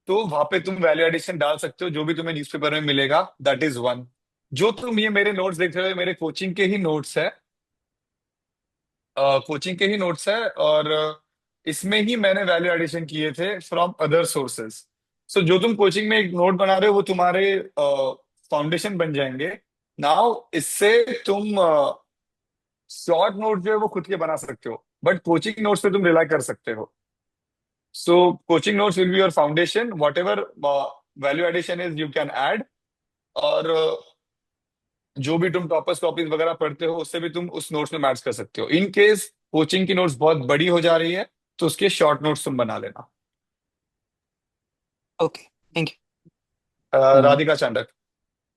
तो वहां पे तुम वैल्यू एडिशन डाल सकते हो, जो भी तुम्हें न्यूज़पेपर में मिलेगा, दैट इज वन। जो तुम ये मेरे नोट्स देख रहे हो, मेरे कोचिंग के ही नोट्स है। कोचिंग के ही नोट्स है, और इसमें ही मैंने वैल्यू एडिशन किए थे फ्रॉम अदर सोर्सेज। सो जो तुम कोचिंग में एक नोट बना रहे हो, वो तुम्हारे फाउंडेशन बन जाएंगे। नाउ इससे तुम शॉर्ट नोट जो है वो खुद के बना सकते हो, बट कोचिंग नोट्स पे तुम रिलाई कर सकते हो। So coaching notes will be your foundation, whatever value addition is you can add. और जो भी तुम टॉपर्स कॉपीज वगैरह पढ़ते हो, उससे भी तुम उस नोट्स में मैच कर सकते हो। इन केस कोचिंग की नोट्स बहुत बड़ी हो जा रही है, तो उसके शॉर्ट नोट्स तुम बना लेना। Okay, thank you. Radhika Chandak.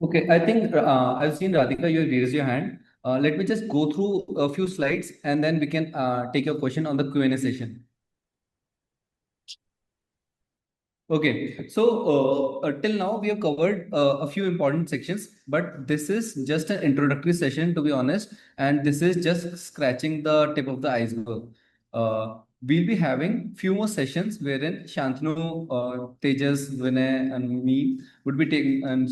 Okay, I think I've seen Radhika, you raised your hand. Let me just go through a few slides and then we can take your question on the Q&A session. Okay, so till now we have covered a few important sections, but this is just an introductory session, to be honest, and this is just scratching the tip of the iceberg. We'll be having few more sessions wherein Shantanu, Tejas, Vinay, and me would be taking, and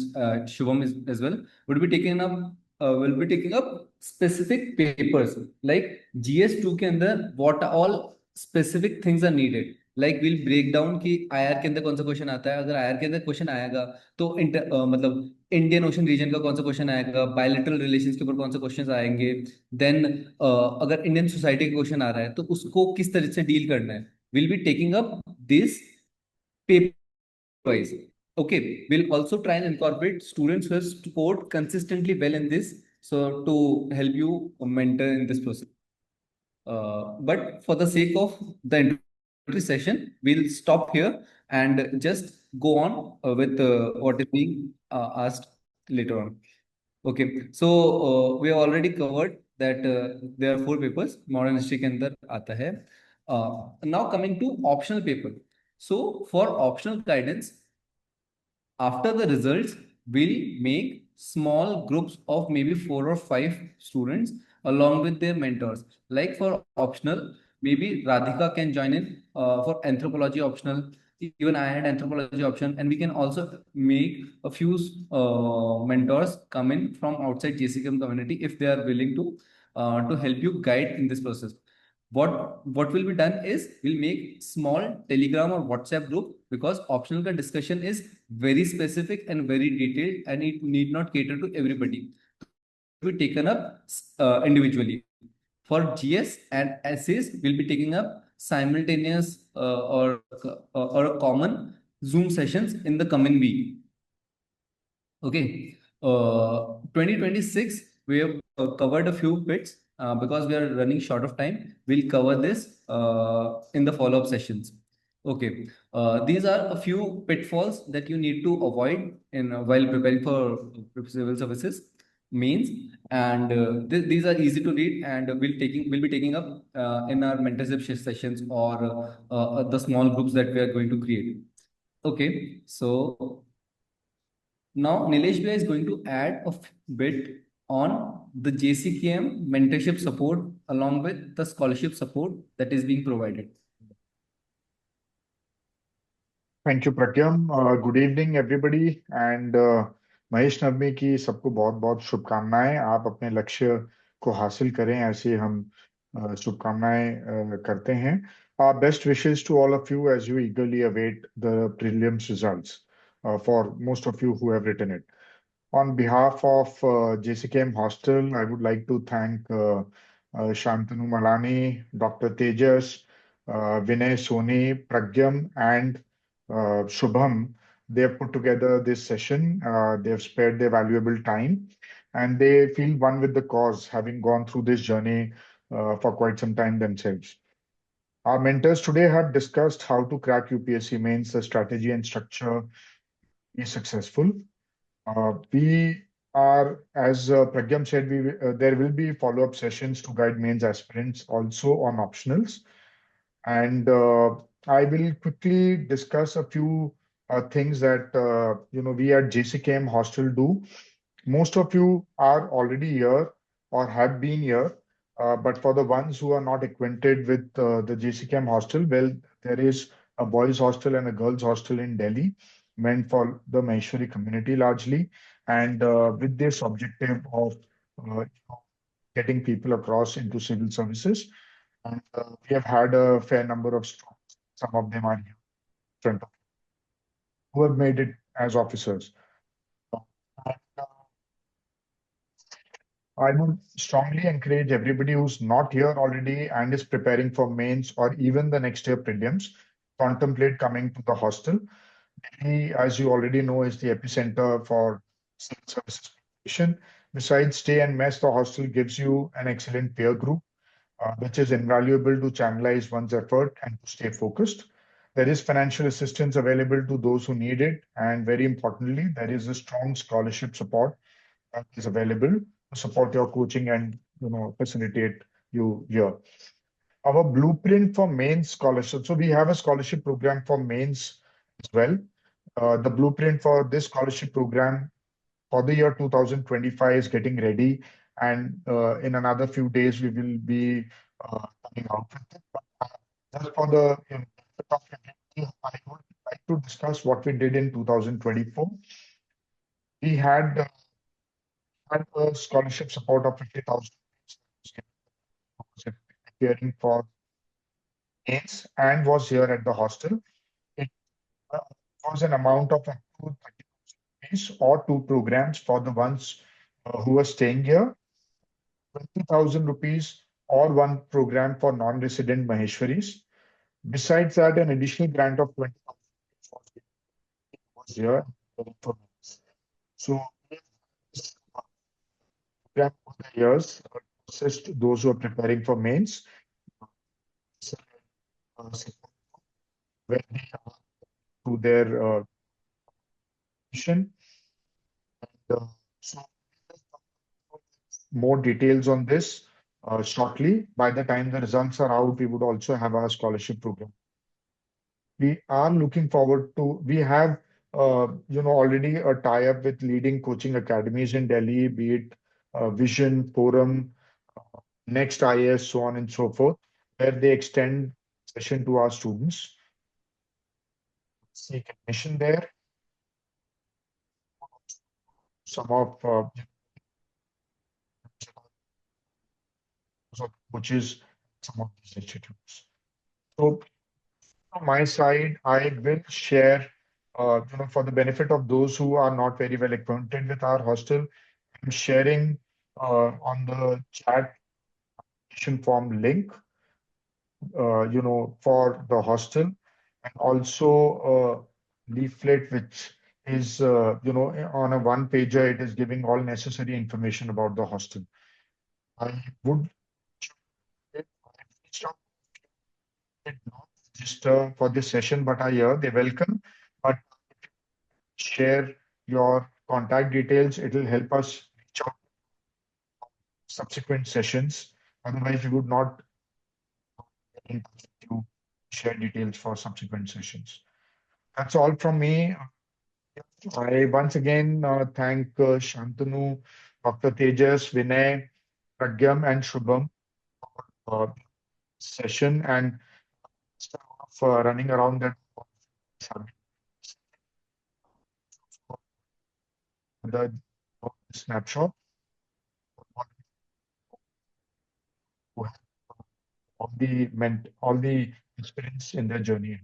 Shubham as well, would be taking up, will be taking up specific papers like GS2 के अंदर what all specific things are needed. Like will break down कि IR के अंदर कौन सा question आता है, अगर आईआर के अंदर क्वेश्चन आएगा तो मतलब इंडियन ओशन रीजन का कौन सा क्वेश्चन आएगा, बायलैटरल रिलेशंस के ऊपर कौन सा क्वेश्चन आएंगे, देन अगर इंडियन सोसाइटी का क्वेश्चन आ रहा है तो उसको किस तरह से डील करना है, will be taking up this paper wise. Okay, we'll also try and incorporate students who have scored consistently well in this, so to help you mentor in this process. But for the sake of the introductory session, we'll stop here and just go on with what is being asked later on. Okay, so we have already covered that there are four papers modern history के अंदर आता है. Now coming to optional paper. So for optional guidance, after the results, we'll make small groups of maybe 4 or 5 students along with their mentors. Like for optional, maybe Radhika can join in for anthropology optional. Even I had anthropology option, and we can also make a few mentors come in from outside JCKM community if they are willing to help you guide in this process. What will be done is we'll make small Telegram or WhatsApp group, because optional ka discussion is very specific and very detailed and it need not cater to everybody. Will be taken up individually. For GS and essays, we'll be taking up simultaneous or a common Zoom sessions in the coming week. Okay, 2026, we have covered a few bits because we are running short of time. We'll cover this in the follow-up sessions. Okay, these are a few pitfalls that you need to avoid in while preparing for civil services mains, and these are easy to read, and we'll be taking up in our mentorship sessions or the small groups that we are going to create. Okay, so now, Nilesh Bhai is going to add a bit on the JCKM mentorship support along with the scholarship support that is being provided. Thank you Pragyam. Good evening everybody and Mahesh Navami की सबको बहुत बहुत शुभकामनाएं। आप अपने लक्ष्य को हासिल करें, ऐसे हम शुभकामनाएं करते हैं। Best wishes to all of you as you eagerly await the prelims results for most of you who have written it. On behalf of JCKM Hostel, I would like to thank Shantanu, Malani, Dr. Tejas, Vinay, Soni, Pragyam, and Shubham. They have put together this session. They have spared their valuable time, and they feel one with the cause, having gone through this journey for quite some time themselves. Our mentors today have discussed how to crack UPSC mains, the strategy and structure is successful. We are, as Pragyam said, there will be follow-up sessions to guide mains aspirants also on optionals. And I will quickly discuss a few things that we at JCKM Hostel do. Most of you are already here or have been here, but for the ones who are not acquainted with the JCKM hostel, well, there is a boys' hostel and a girls' hostel in Delhi, meant for the Maheshwari community largely, and with this objective of getting people across into civil services. And we have had a fair number of students, some of them are here in front of you, who have made it as officers. And, I would strongly encourage everybody who's not here already and is preparing for mains or even the next year prelims, contemplate coming to the hostel. Delhi, as you already know, is the epicenter for civil services preparation. Besides stay and mess, the hostel gives you an excellent peer group, which is invaluable to channelize one's effort and to stay focused. There is financial assistance available to those who need it, and very importantly, there is a strong scholarship support that is available to support your coaching and facilitate you here. Our blueprint for mains scholarship. So we have a scholarship program for mains as well. The blueprint for this scholarship program for the year 2025 is getting ready, and in another few days we will be coming out with it. But just for the benefit of everybody, I would like to discuss what we did in 2024. We had a scholarship support of 50,000 appearing for mains and was here at the hostel. It was an amount of up to 30,000 rupees or two programs for the ones who were staying here, 20,000 rupees or one program for non-resident Maheshwaris. Besides that, an additional grant of 20,000 was here for mains. So this program over the years to assist those who are preparing for mains, where they are to their mission. And, so more details on this shortly. By the time the results are out, we would also have our scholarship program. We are looking forward to, we have already a tie-up with leading coaching academies in Delhi, be it Vision, Forum, Next IAS, so on and so forth, where they extend session to our students. Seek admission there. Some of coaches, some of these institutes. So from my side, I will share, for the benefit of those who are not very well acquainted with our hostel, I'm sharing on the chat application form link, for the hostel, and also a leaflet which is, on a one pager. It is giving all necessary information about the hostel. I would did not register for this session, but are here. They're welcome. But share your contact details. It will help us reach out subsequent sessions. Otherwise, we would not get in touch with you, share details for subsequent sessions. That's all from me. I once again thank Shantanu, Dr. Tejas, Vinay, Pragyam, and Shubham for session, and instead of running around that the snapshot all the experience in their journey.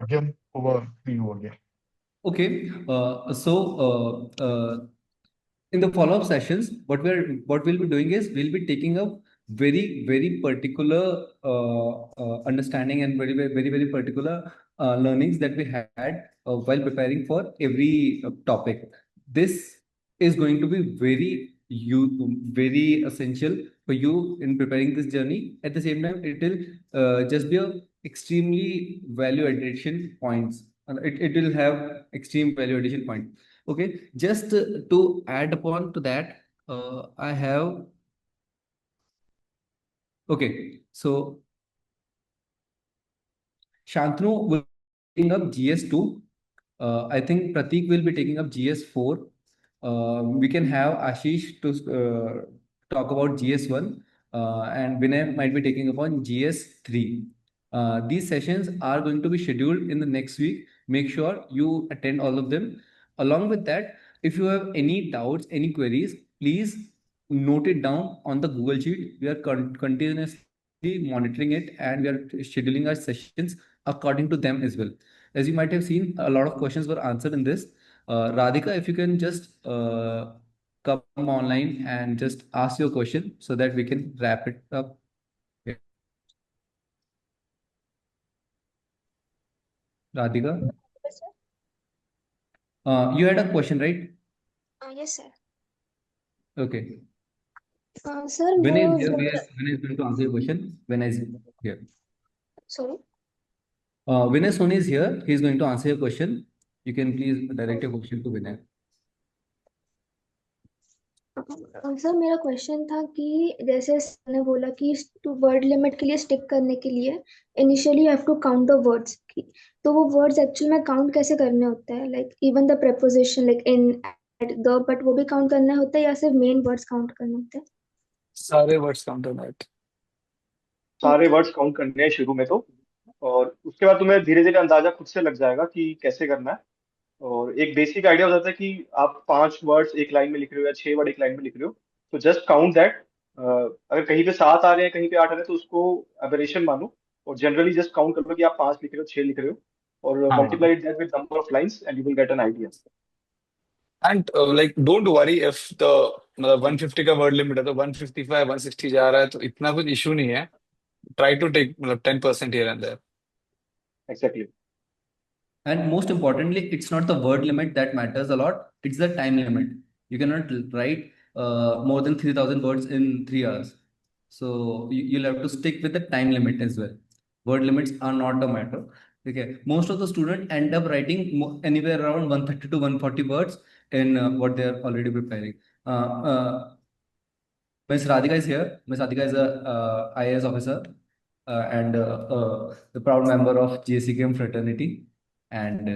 Again, over to you again. Okay, in the follow-up sessions, what we'll be doing is we'll be taking up very particular understanding and very particular learnings that we had while preparing for every topic. This is going to be very very essential for you in preparing this journey. At the same time, it will just be a extremely value addition points. It will have extreme value addition point. Okay, just to add upon to that, I have. Okay, so Shantanu will be taking up GS2. I think Pratik will be taking up GS4. We can have Ashish to talk about GS1, and Vinay might be taking upon GS3. These sessions are going to be scheduled in the next week. Make sure you attend all of them. Along with that, if you have any doubts, any queries, please note it down on the Google Sheet. We are continuously monitoring it, and we are scheduling our sessions according to them as well. As you might have seen, a lot of questions were answered in this. Radhika, if you can just come online and just ask your question so that we can wrap it up. Yeah. Radhika, Yes, sir. you had a question, right? Yes, sir. Okay. Sir, Vinay वो is here. word, Vinay is going to answer your question. Vinay is here. sorry. Vinay Soni is here. He is going to answer your question. You can please direct your question to Vinay. Sir मेरा question था कि जैसे sir ने बोला कि to word limit के लिए stick करने के लिए initially you have to count the words, तो वो वर्ड्स एक्चुअल में काउंट कैसे करने होते हैं, like even the preposition like in at the, but वो भी काउंट करने होते हैं या सिर्फ मेन वर्ड्स काउंट करने होते हैं? सारे वर्ड्स काउंट होना है। सारे ओके वर्ड्स काउंट करने हैं शुरू में तो, और उसके बाद तुम्हें धीरे धीरे अंदाजा खुद से लग जाएगा कि कैसे करना है। और एक बेसिक आइडिया हो जाता है कि आप 5 वर्ड्स एक लाइन में लिख रहे हो या 6 वर्ड एक लाइन में लिख रहे हो, तो जस्ट काउंट दैट। अगर कहीं पे 7 आ रहे हैं, कहीं पे 8 आ रहे हैं, तो उसको एबरेशन मानो, और जनरली जस्ट काउंट कर लो कि आप 5 लिख रहे हो, 6 लिख रहे हो, और हाँ multiply that with number of lines and you will get an idea. And like don't worry if the मतलब 150 का वर्ड लिमिट है तो 155 160 जा रहा है, तो इतना कुछ इशू नहीं है। ट्राई टू टेक मतलब 10% here and there. Exactly. And most importantly, it's not the word limit that matters a lot. It's the time limit. You cannot write more than 3,000 words in 3 hours. So you'll have to stick with the time limit as well. Word limits are not a matter. Okay. Most of the students end up writing anywhere around 130 to 140 words in what they are already preparing. Ms. Radhika is here. Ms. Radhika is a IAS officer and the proud member of JCKM fraternity. And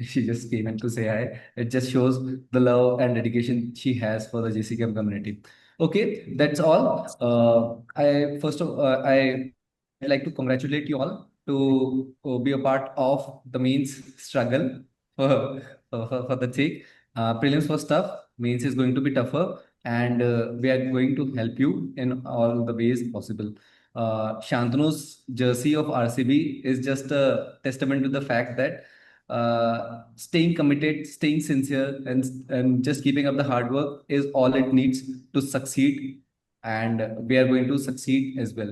she just came in to say hi. It just shows the love and dedication she has for the JCKM community. Okay, that's all. I'd like to congratulate you all to be a part of the mains struggle for the sake. Prelims was tough. Mains is going to be tougher, and we are going to help you in all the ways possible. Shantanu's jersey of RCB is just a testament to the fact that staying committed, staying sincere, and just keeping up the hard work is all it needs to succeed. And we are going to succeed as well.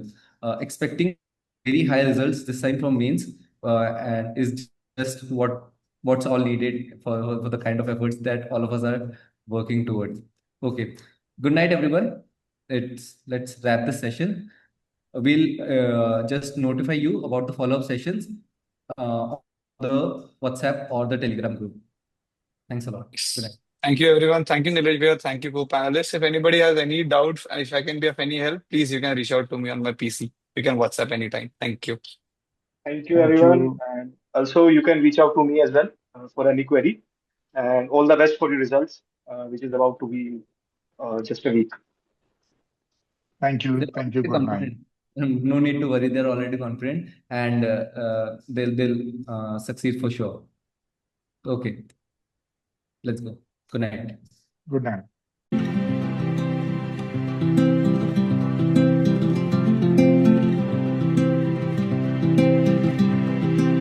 Expecting very high results this time from mains and is just what's all needed for the kind of efforts that all of us are working towards. Okay. Good night, everyone. Let's wrap this session. We'll just notify you about the follow-up sessions on the WhatsApp or the Telegram group. Thanks a lot. Good night. Thank you, everyone. Thank you, Nilaj. Thank you, co-panelists. If anybody has any doubts, and if I can be of any help, please you can reach out to me on my PC. You can WhatsApp anytime. Thank you. Thank you, Thank everyone. you. And also, you can reach out to me as well for any query. And all the best for your results, which is about to be just a week. Thank you. They're Thank you. already Good night. confident. No need to worry. They're already confident, and they'll succeed for sure. Okay, let's go. Good night. Good night.